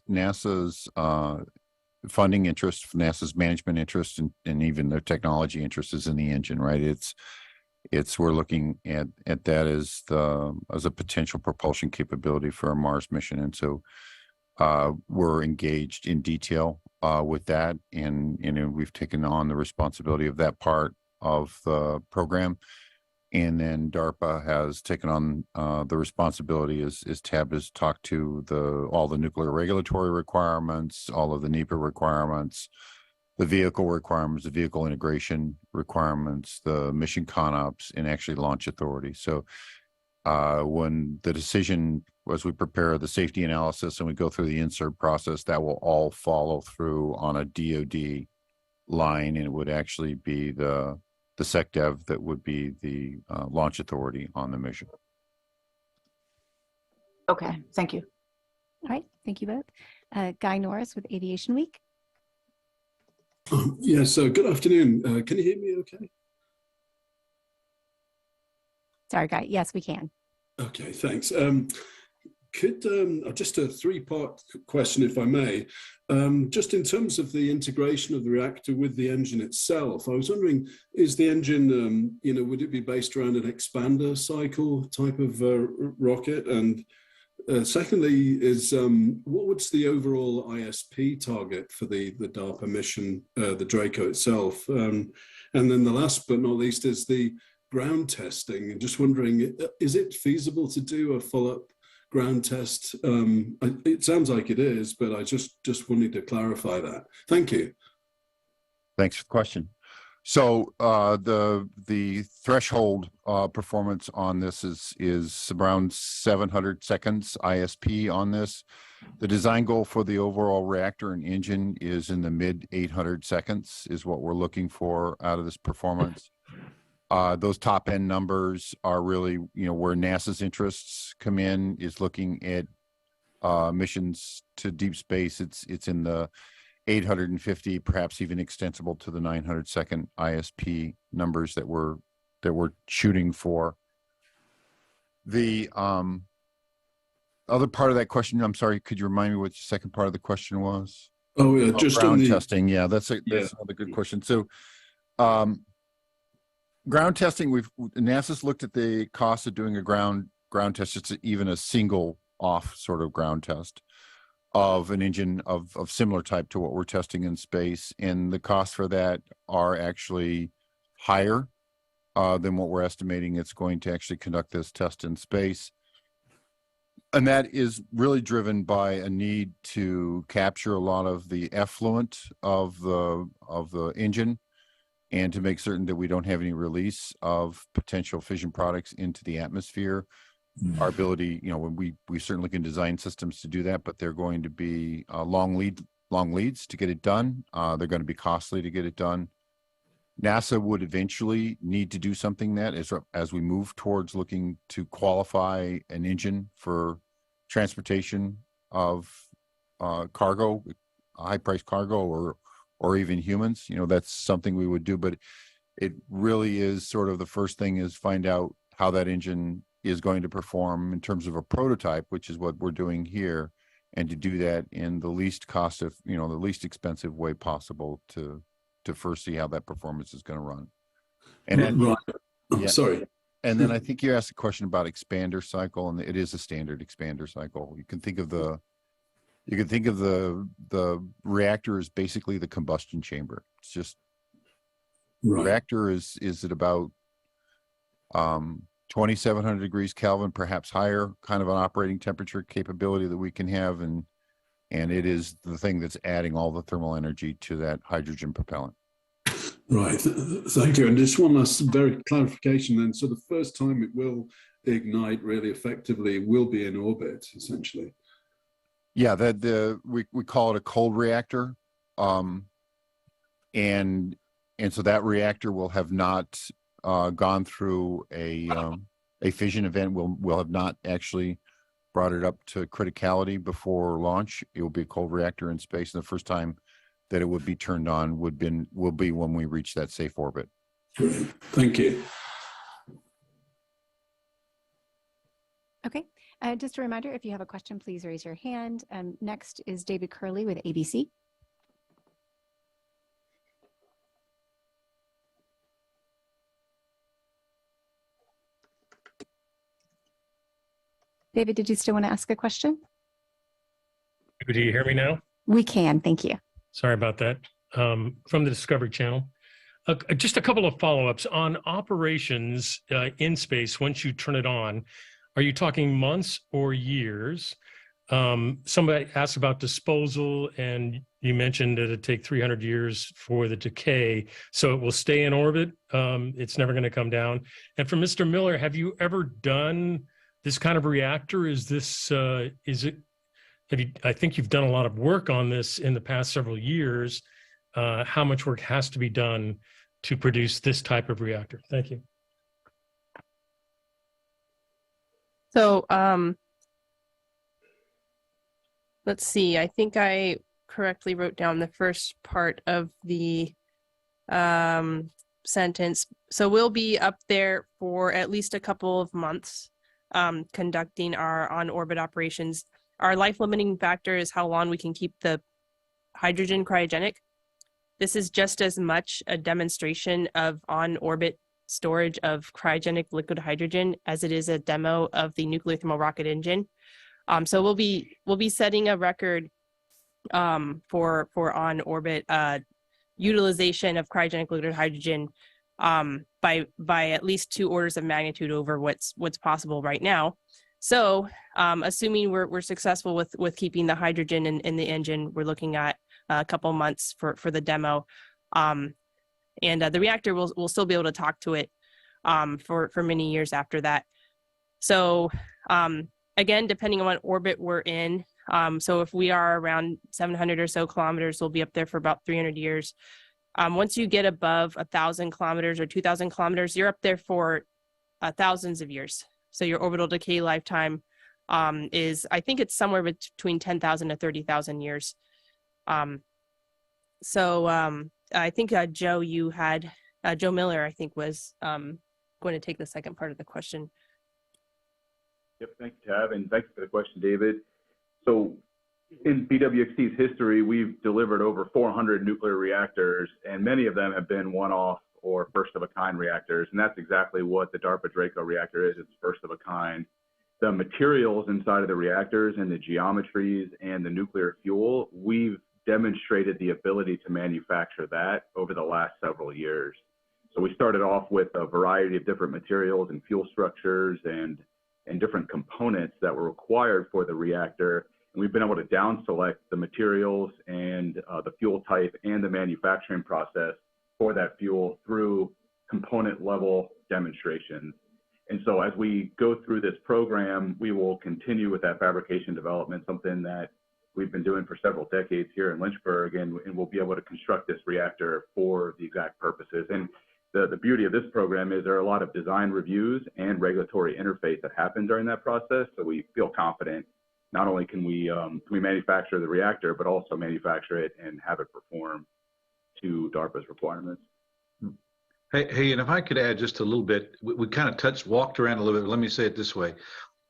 funding interest, NASA's management interest, and even their technology interest is in the engine, right? It's we're looking at that as a potential propulsion capability for a Mars mission, and so we're engaged in detail with that, and we've taken on the responsibility of that part of the program. And then DARPA has taken on the responsibility, as Tab has talked to, all the nuclear regulatory requirements, all of the NEPA requirements, the vehicle requirements, the vehicle integration requirements, the mission CONOPS, and actually launch authority. So when the decision, as we prepare the safety analysis and we go through the insert process, that will all follow through on a DoD line, and it would actually be the SecDev that would be the launch authority on the mission. Okay, thank you. All right, thank you both. Guy Norris with Aviation Week. Yes, good afternoon. Can you hear me okay? Sorry, Guy. Yes, we can. Okay, thanks. Just a three-part question, if I may. Just in terms of the integration of the reactor with the engine itself, I was wondering, is the engine, would it be based around an expander cycle type of rocket? And secondly, what was the overall ISP target for the DARPA mission, the Draco itself? And then the last but not least is the ground testing. And just wondering, is it feasible to do a follow-up ground test? It sounds like it is, but I just wanted to clarify that. Thank you. Thanks for the question. So the threshold performance on this is around 700 seconds ISP on this. The design goal for the overall reactor and engine is in the mid 800 seconds is what we're looking for out of this performance. Those top end numbers are really, where NASA's interests come in, is looking at missions to deep space. It's in the 850, perhaps even extensible to the 900 second ISP numbers that we're shooting for. The other part of that question, I'm sorry, could you remind me what the second part of the question was? Oh, yeah, just ground on the testing. Yeah, that's another good question. So, ground testing, NASA's looked at the cost of doing a ground test. It's even a single off sort of ground test of an engine of similar type to what we're testing in space, and the costs for that are actually higher than what we're estimating it's going to actually conduct this test in space. And that is really driven by a need to capture a lot of the effluent of the engine, and to make certain that we don't have any release of potential fission products into the atmosphere. Our ability, when we certainly can design systems to do that, but they're going to be long leads to get it done. They're going to be costly to get it done. NASA would eventually need to do something that as we move towards looking to qualify an engine for transportation of cargo, high-priced cargo, or even humans. That's something we would do, but it really is sort of the first thing is find out how that engine is going to perform in terms of a prototype, which is what we're doing here, and to do that in the least cost of, the least expensive way possible to first see how that performance is going to run. And then, right. Oh, sorry. And then I think you asked a question about expander cycle, and it is a standard expander cycle. You can think of the reactor as basically the combustion chamber. It's just right. Reactor is at about 2,700 degrees Kelvin, perhaps higher, kind of an operating temperature capability that we can have, and it is the thing that's adding all the thermal energy to that hydrogen propellant. Right. Thank you. And just one last very clarification then. So the first time it will ignite really effectively will be in orbit, essentially. Yeah, we call it a cold reactor, and so that reactor will have not gone through a fission event. We'll have not actually brought it up to criticality before launch. It will be a cold reactor in space, and the first time that it would be turned on will be when we reach that safe orbit. Great. Thank you. Okay. Just a reminder, if you have a question, please raise your hand. Next is David Curley with ABC. David, did you still want to ask a question? Do you hear me now? We can, thank you. Sorry about that. From the Discovery Channel. Just a couple of follow-ups on operations in space. Once you turn it on, are you talking months or years? Somebody asked about disposal, and you mentioned that it'd take 300 years for the decay, so it will stay in orbit. It's never going to come down. And for Mr. Miller, have you ever done this kind of reactor? Is it, I think you've done a lot of work on this in the past several years. How much work has to be done to produce this type of reactor? Thank you. So let's see, I think I correctly wrote down the first part of the sentence. So we'll be up there for at least a couple of months conducting our on-orbit operations. Our life-limiting factor is how long we can keep the hydrogen cryogenic. This is just as much a demonstration of on-orbit storage of cryogenic liquid hydrogen as it is a demo of the nuclear thermal rocket engine. So we'll be setting a record for on-orbit utilization of cryogenic liquid hydrogen by at least 2 orders of magnitude over what's possible right now. So assuming we're successful with keeping the hydrogen in the engine, we're looking at a couple months for the demo. And the reactor will still be able to talk to it for many years after that. So again, depending on what orbit we're in, so if we are around 700 or so kilometers, we'll be up there for about 300 years. Once you get above 1,000 kilometers or 2,000 kilometers, you're up there for thousands of years. So your orbital decay lifetime is, I think it's somewhere between 10,000 to 30,000 years. I think Joe, you had, Joe Miller, I think, was going to take the second part of the question. Yep, thank you, Tab, and thanks for the question, David. So in BWXT's history, we've delivered over 400 nuclear reactors, and many of them have been one-off or first-of-a-kind reactors, and that's exactly what the DARPA Draco reactor is. It's first-of-a-kind. The materials inside of the reactors and the geometries and the nuclear fuel, we've demonstrated the ability to manufacture that over the last several years. So we started off with a variety of different materials and fuel structures and different components that were required for the reactor. And we've been able to down select the materials and the fuel type and the manufacturing process for that fuel through component level demonstrations. And so as we go through this program, we will continue with that fabrication development, something that we've been doing for several decades here in Lynchburg, and we'll be able to construct this reactor for the exact purposes. And the beauty of this program is there are a lot of design reviews and regulatory interface that happen during that process. So we feel confident not only can we manufacture the reactor, but also manufacture it and have it perform to DARPA's requirements. Hey, and if I could add just a little bit, we kind of walked around a little bit. Let me say it this way.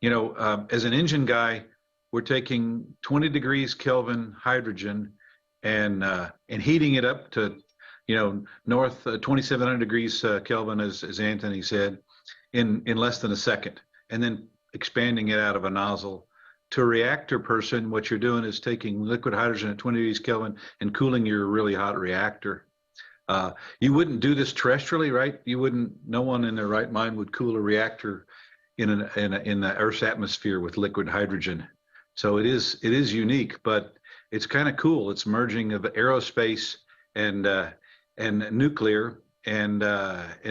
You know, as an engine guy, we're taking 20 degrees Kelvin hydrogen and heating it up to, you know, north 2,700 degrees Kelvin, as Anthony said, in less than a second, and then expanding it out of a nozzle. To a reactor person, what you're doing is taking liquid hydrogen at 20 degrees Kelvin and cooling your really hot reactor. You wouldn't do this terrestrially, right? You wouldn't. No one in their right mind would cool a reactor in the Earth's atmosphere with liquid hydrogen. So it is unique, but it's kind of cool. It's merging of aerospace and nuclear, and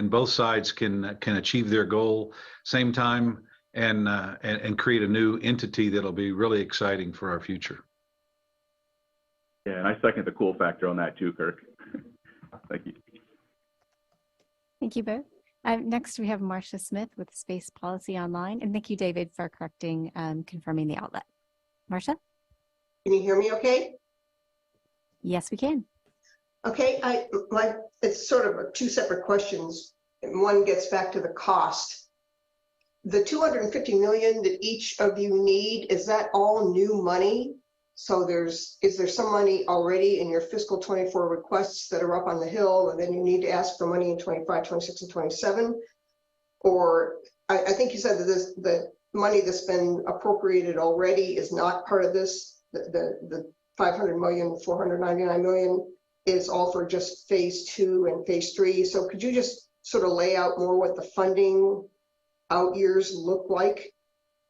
both sides can achieve their goal same time and create a new entity that'll be really exciting for our future. Yeah, and I second the cool factor on that too, Kirk. Thank you. Thank you both. Next, we have Marcia Smith with Space Policy Online. And thank you, David, for correcting, confirming the outlet. Marcia? Can you hear me okay? Yes, we can. Okay, it's sort of 2 separate questions. And one gets back to the cost. The $250 million that each of you need, is that all new money? So is there some money already in your fiscal 24 requests that are up on the Hill, and then you need to ask for money in 25, 26, and 27? Or I think you said that the money that's been appropriated already is not part of this. The 500 million, 499 million is all for just phase 2 and phase 3. So could you just sort of lay out more what the funding out years look like?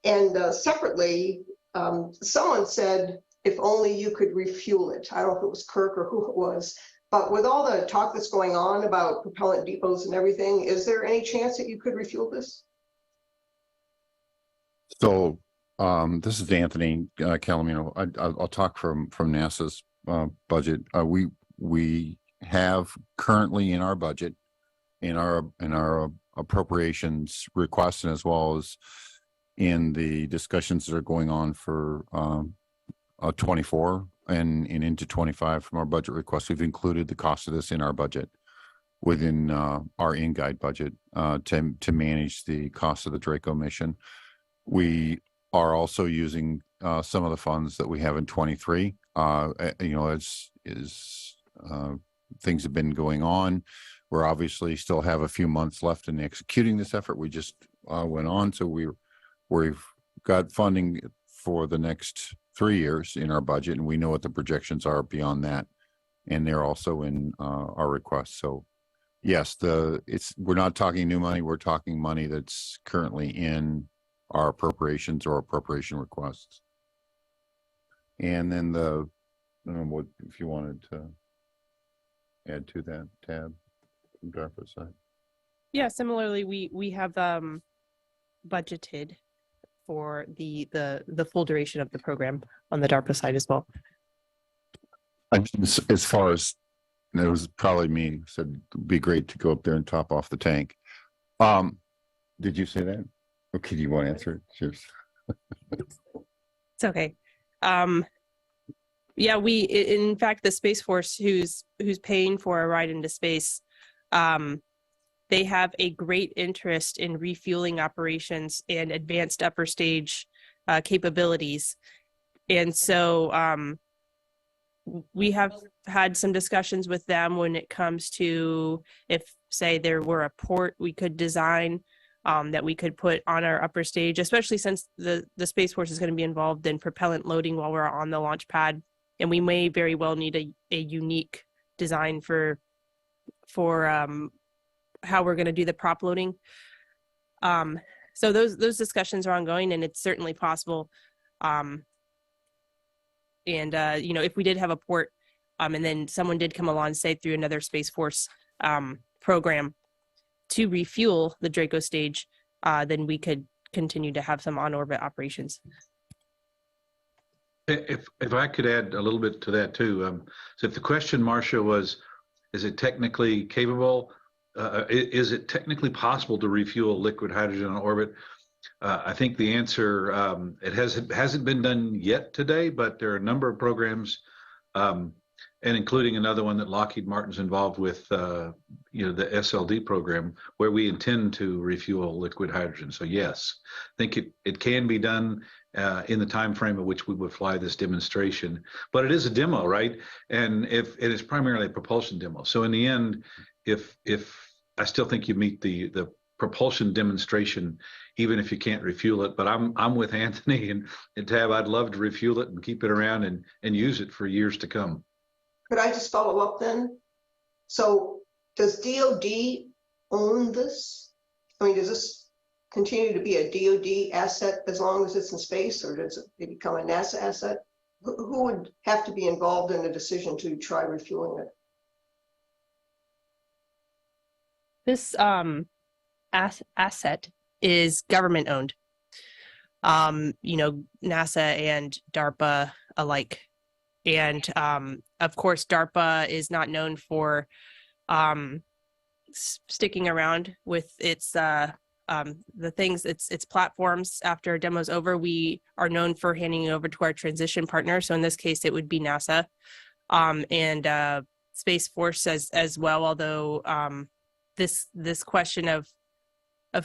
And separately, someone said, if only you could refuel it. I don't know if it was Kirk or who it was, but with all the talk that's going on about propellant depots and everything, is there any chance that you could refuel this? So this is Anthony Calamino. I'll talk from NASA's budget. We have currently in our budget, in our appropriations requests, and as well as in the discussions that are going on for 24 and into 25 from our budget request, we've included the cost of this in our budget within our in-guide budget to manage the cost of the Draco mission. We are also using some of the funds that we have in 23. As things have been going on, we're obviously still have a few months left in executing this effort. We just went on, so we've got funding for the next 3 years in our budget, and we know what the projections are beyond that, and they're also in our request. So yes, we're not talking new money, we're talking money that's currently in our appropriations or appropriation requests. And then I don't know what if you wanted to add to that, Tab, from DARPA side. Yeah, similarly, we have budgeted for the full duration of the program on the DARPA side as well. As far as, and it was probably me said it'd be great to go up there and top off the tank. Did you say that? Okay, do you want to answer it? Cheers. It's okay. Yeah, in fact, the Space Force, who's paying for a ride into space, they have a great interest in refueling operations and advanced upper stage capabilities. And so we have had some discussions with them when it comes to if, say, there were a port we could design that we could put on our upper stage, especially since the Space Force is going to be involved in propellant loading while we're on the launch pad. And we may very well need a unique design for how we're going to do the prop loading. So those discussions are ongoing, and it's certainly possible. If we did have a port, and then someone did come along, say through another Space Force program to refuel the Draco stage, then we could continue to have some on-orbit operations. If I could add a little bit to that too. So if the question, Marcia, was, is it technically capable? Is it technically possible to refuel liquid hydrogen on orbit? I think the answer, it hasn't been done yet today, but there are a number of programs, and including another one that Lockheed Martin's involved with, the SLD program, where we intend to refuel liquid hydrogen. So yes, I think it can be done in the time frame at which we would fly this demonstration. But it is a demo, right? And if it is primarily a propulsion demo. So in the end, if I still think you meet the propulsion demonstration, even if you can't refuel it. But I'm with Anthony and Tab. I'd love to refuel it and keep it around and use it for years to come. Could I just follow up then? So does DOD own this? I mean, does this continue to be a DOD asset as long as it's in space, or does it become a NASA asset? Who would have to be involved in the decision to try refueling it? This asset is government owned. NASA and DARPA alike. And of course, DARPA is not known for sticking around with its its platforms after a demo's over. We are known for handing it over to our transition partner. So in this case, it would be NASA and Space Force as well. Although this question of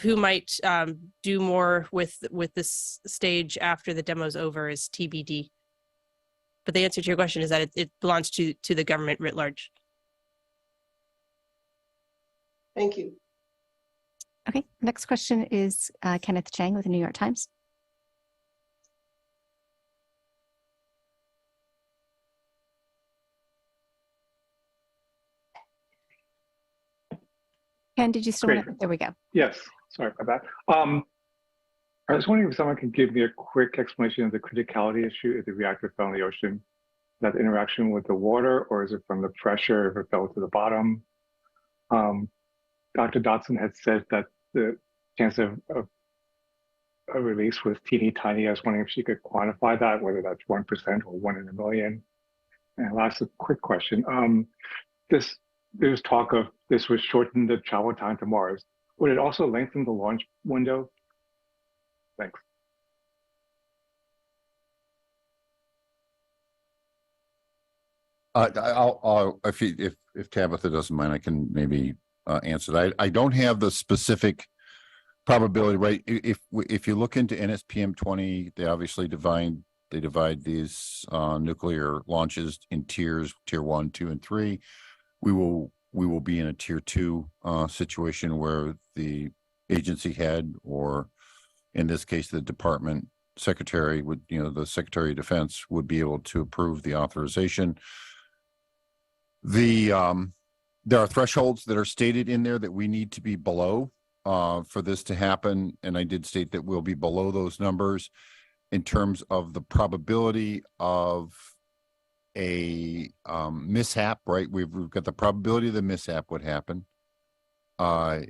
who might do more with this stage after the demo's over is TBD. But the answer to your question is that it belongs to the government writ large. Thank you. Okay, next question is Kenneth Chang with the New York Times. Ken, did you still want to? There we go. Yes, sorry about that. I was wondering if someone could give me a quick explanation of the criticality issue if the reactor fell in the ocean. Is that the interaction with the water, or is it from the pressure if it fell to the bottom? Dr. Dodson had said that the chance of a release was teeny tiny. I was wondering if she could quantify that, whether that's 1% or 1 in a million. And last, a quick question. There's talk of this would shorten the travel time to Mars. Would it also lengthen the launch window? Thanks. If Tabitha doesn't mind, I can maybe answer that. I don't have the specific probability, right? If you look into NSPM 20, they obviously divide these nuclear launches in tiers, tier 1, 2, and 3. We will be in a tier 2 situation where the agency head, or in this case the department secretary, would, the Secretary of Defense would be able to approve the authorization. There are thresholds that are stated in there that we need to be below for this to happen, and I did state that we'll be below those numbers in terms of the probability of a mishap. Right, we've got the probability the mishap would happen, and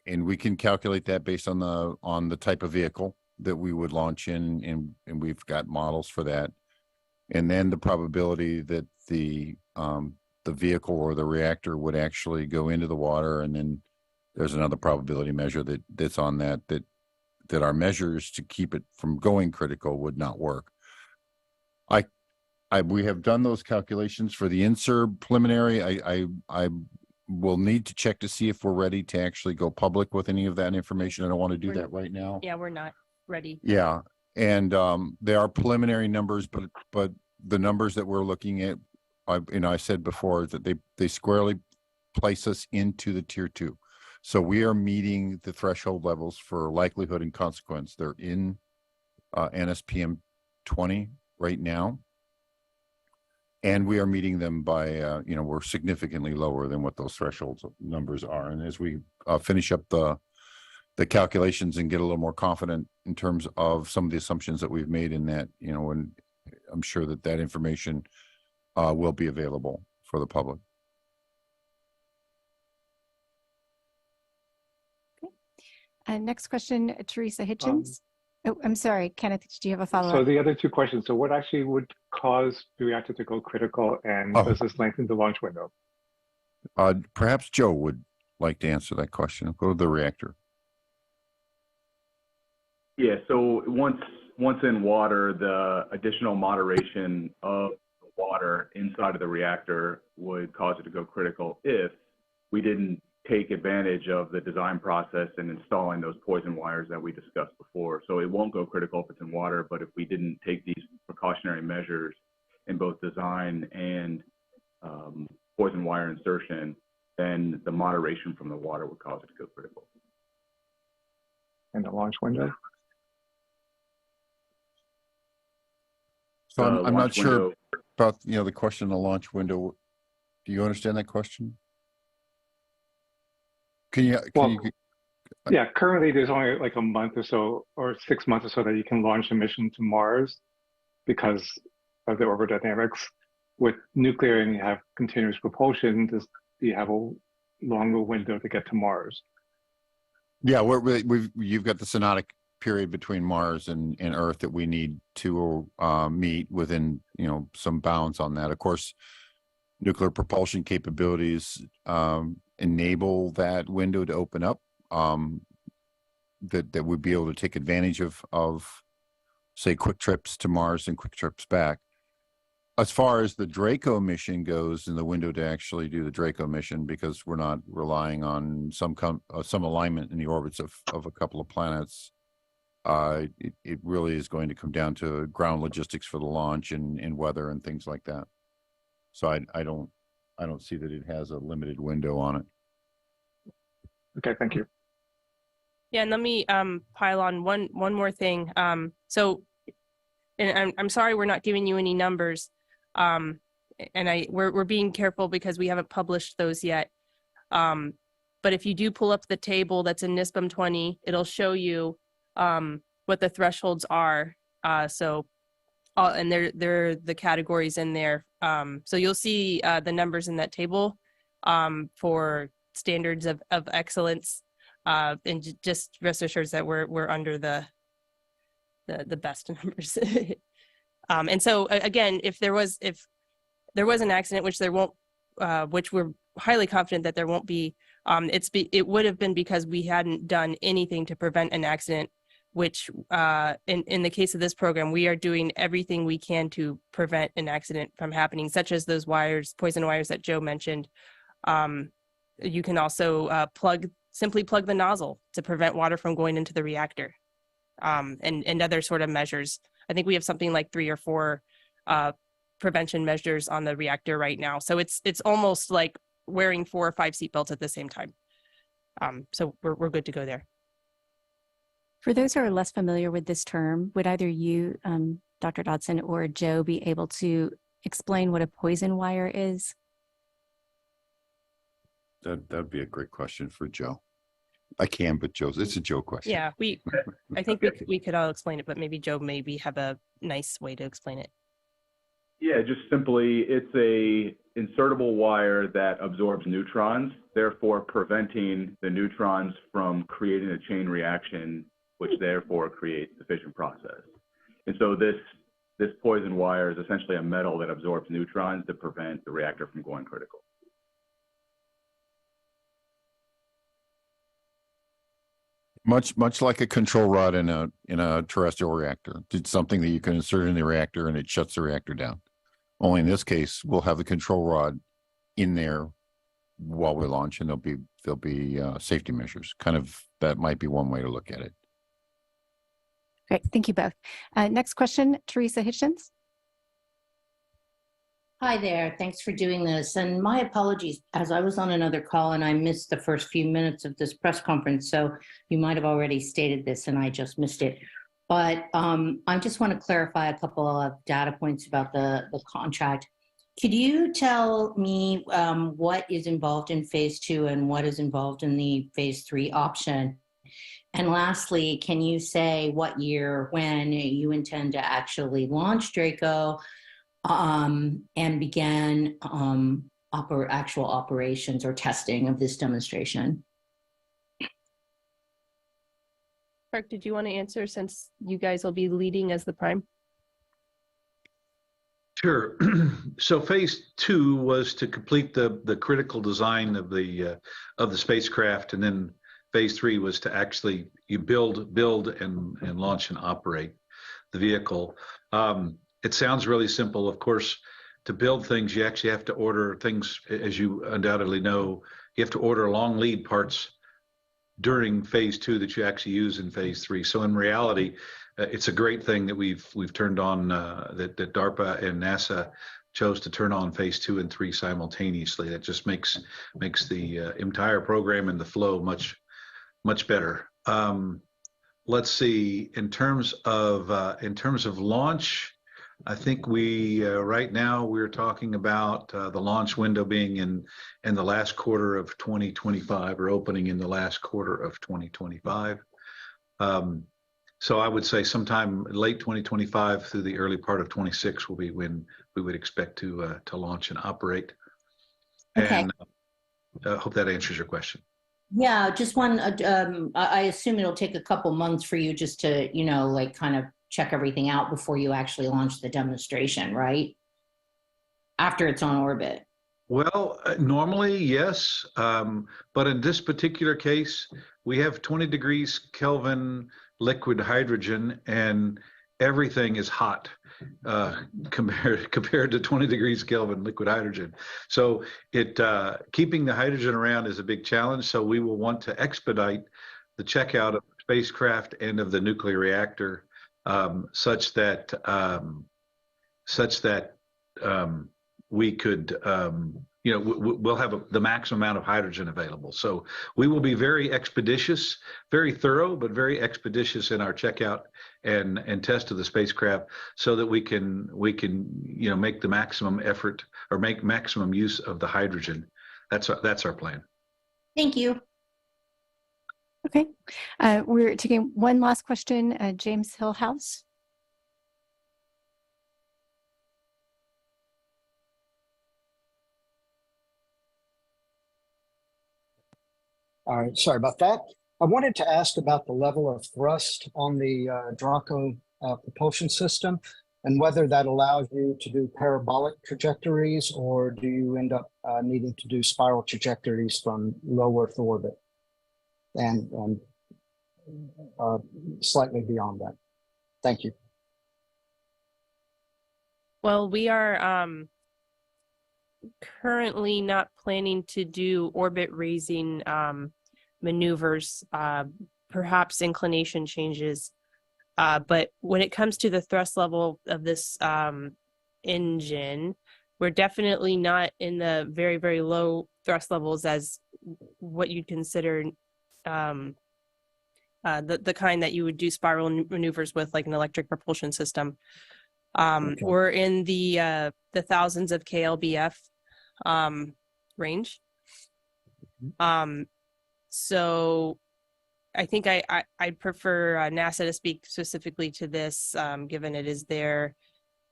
we can calculate that based on the type of vehicle that we would launch in, and we've got models for that, and then the probability that the vehicle or the reactor would actually go into the water, and then there's another probability measure that's on that our measures to keep it from going critical would not work. We have done those calculations for the INSERB preliminary. I will need to check to see if we're ready to actually go public with any of that information. I don't want to do that right now. Yeah, we're not ready. Yeah, and there are preliminary numbers, but the numbers that we're looking at, I said before that they squarely place us into the tier 2. So we are meeting the threshold levels for likelihood and consequence. They're in NSPM 20 right now. And we are meeting them by, we're significantly lower than what those threshold numbers are. And as we finish up the calculations and get a little more confident in terms of some of the assumptions that we've made in that, and I'm sure that information will be available for the public. Okay. Next question, Teresa Hitchens. I'm sorry, Kenneth, do you have a follow-up? So the other two questions. So what actually would cause the reactor to go critical, and does this lengthen the launch window? Perhaps Joe would like to answer that question. Go to the reactor. Yeah, so once in water, the additional moderation of the water inside of the reactor would cause it to go critical if we didn't take advantage of the design process and installing those poison wires that we discussed before. So it won't go critical if it's in water, but if we didn't take these precautionary measures in both design and poison wire insertion, then the moderation from the water would cause it to go critical. And the launch window? So I'm not sure about, the question on the launch window. Do you understand that question? Yeah, currently there's only like a month or so, or 6 months or so, that you can launch a mission to Mars because of the orbit dynamics. With nuclear and you have continuous propulsion, you have a longer window to get to Mars. Yeah, you've got the synodic period between Mars and Earth that we need to meet within, some bounds on that. Of course, nuclear propulsion capabilities enable that window to open up, that would be able to take advantage of say quick trips to Mars and quick trips back. As far as the Draco mission goes, and the window to actually do the Draco mission, because we're not relying on some alignment in the orbits of a couple of planets, it really is going to come down to ground logistics for the launch and weather and things like that. So I don't see that it has a limited window on it. Okay, thank you. Yeah, and let me pile on one more thing. So, and I'm sorry we're not giving you any numbers, and we're being careful because we haven't published those yet. But if you do pull up the table that's in NSPM 20, it'll show you what the thresholds are. And they're the categories in there. So you'll see the numbers in that table for standards of excellence, and just rest assured that we're under the the best numbers. And so again, if there was an accident, which there won't, which we're highly confident that there won't be, it would have been because we hadn't done anything to prevent an accident, which in the case of this program, we are doing everything we can to prevent an accident from happening, such as those wires, poison wires that Joe mentioned. You can also simply plug the nozzle to prevent water from going into the reactor, and other sort of measures. I think we have something like 3 or 4 prevention measures on the reactor right now. So it's almost like wearing 4 or 5 seatbelts at the same time. So we're good to go there. For those who are less familiar with this term, would either you, Dr. Dodson, or Joe be able to explain what a poison wire is? That'd be a great question for Joe. I can, but it's a Joe question. Yeah, I think we could all explain it, but maybe Joe have a nice way to explain it. Yeah, just simply, it's a insertable wire that absorbs neutrons, therefore preventing the neutrons from creating a chain reaction, which therefore creates the fission process. And so this poison wire is essentially a metal that absorbs neutrons to prevent the reactor from going critical. Much like a control rod in a terrestrial reactor. It's something that you can insert in the reactor and it shuts the reactor down. Only in this case, we'll have the control rod in there while we launch, and there'll be safety measures. Kind of, that might be one way to look at it. Great, thank you both. Next question, Teresa Hitchens. Hi there, thanks for doing this. And my apologies, as I was on another call and I missed the first few minutes of this press conference, so you might have already stated this and I just missed it. But I just want to clarify a couple of data points about the contract. Could you tell me what is involved in phase 2 and what is involved in the phase 3 option? And lastly, can you say what year, when you intend to actually launch DRACO and begin actual operations or testing of this demonstration? Mark, did you want to answer, since you guys will be leading as the prime? Sure. So phase 2 was to complete the critical design of the spacecraft, and then phase 3 was to actually build and launch and operate the vehicle. It sounds really simple. Of course, to build things, you actually have to order things, as you undoubtedly know. You have to order long lead parts during phase 2 that you actually use in phase 3. So in reality, it's a great thing that we've turned on, that DARPA and NASA chose to turn on phase 2 and 3 simultaneously. That just makes the entire program and the flow much better. Let's see. In terms of launch, I think we right now we're talking about the launch window being in the last quarter of 2025, or opening in the last quarter of 2025. So I would say sometime late 2025 through the early part of 26 will be when we would expect to launch and operate. Okay. And I hope that answers your question. Yeah, just one. I assume it'll take a couple months for you just to, like kind of check everything out before you actually launch the demonstration, right? After it's on orbit. Well, normally, yes. But in this particular case, we have 20 degrees Kelvin liquid hydrogen, and everything is hot compared to 20 degrees Kelvin liquid hydrogen. So keeping the hydrogen around is a big challenge. So we will want to expedite the checkout of the spacecraft and of the nuclear reactor, such that we could, we'll have the maximum amount of hydrogen available. So we will be very expeditious, very thorough, but very expeditious in our checkout and test of the spacecraft, so that we can make the maximum effort or make maximum use of the hydrogen. That's our plan. Thank you. Okay, we're taking one last question, James Hillhouse. All right, sorry about that. I wanted to ask about the level of thrust on the DRACO propulsion system, and whether that allows you to do parabolic trajectories, or do you end up needing to do spiral trajectories from low Earth orbit and slightly beyond that? Thank you. Well, we are currently not planning to do orbit raising maneuvers, perhaps inclination changes. But when it comes to the thrust level of this engine, we're definitely not in the very, very low thrust levels as what you'd consider the kind that you would do spiral maneuvers with, like an electric propulsion system. Okay. We're in the thousands of KLBF range. So I think I'd prefer NASA to speak specifically to this, given it is their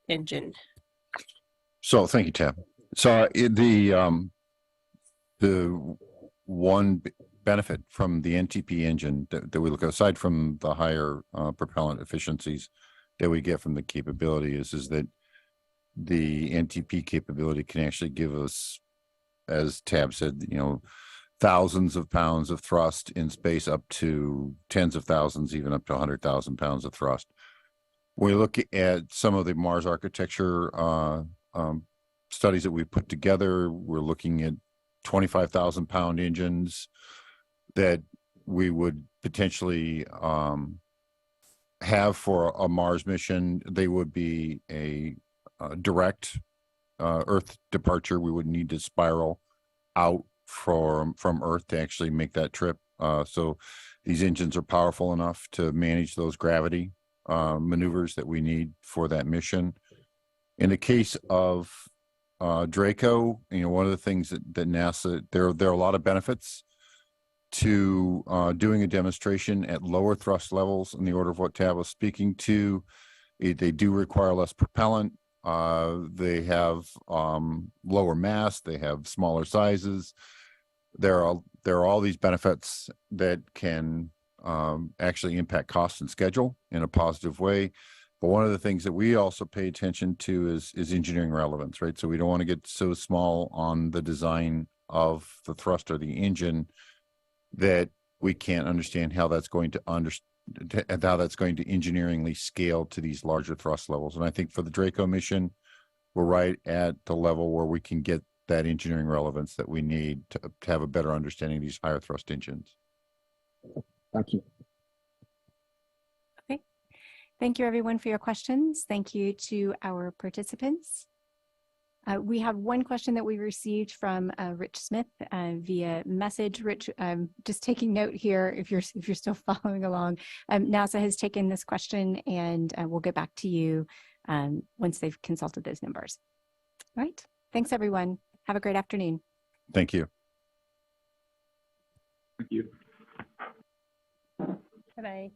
engine. So thank you, Tab. So the one benefit from the NTP engine that we look at, aside from the higher propellant efficiencies that we get from the capability, is that the NTP capability can actually give us, as Tab said, thousands of pounds of thrust in space, up to tens of thousands, even up to 100,000 pounds of thrust. When we look at some of the Mars architecture studies that we put together, we're looking at 25,000 pound engines that we would potentially have for a Mars mission. They would be a direct Earth departure. We would need to spiral out from Earth to actually make that trip. So these engines are powerful enough to manage those gravity maneuvers that we need for that mission. In the case of Draco, one of the things that NASA, there are a lot of benefits to doing a demonstration at lower thrust levels in the order of what Tab was speaking to. They do require less propellant. They have lower mass. They have smaller sizes. There are all these benefits that can actually impact cost and schedule in a positive way. But one of the things that we also pay attention to is engineering relevance, right? So we don't want to get so small on the design of the thrust or the engine that we can't understand how that's going to engineeringly scale to these larger thrust levels. And I think for the Draco mission, we're right at the level where we can get that engineering relevance that we need to have a better understanding of these higher thrust engines. Thank you. Okay. Thank you, everyone, for your questions. Thank you to our participants. We have one question that we received from Rich Smith via message. Rich, just taking note here, if you're still following along, NASA has taken this question, and we'll get back to you once they've consulted those numbers. All right. Thanks, everyone. Have a great afternoon. Thank you. Thank you. Bye-bye.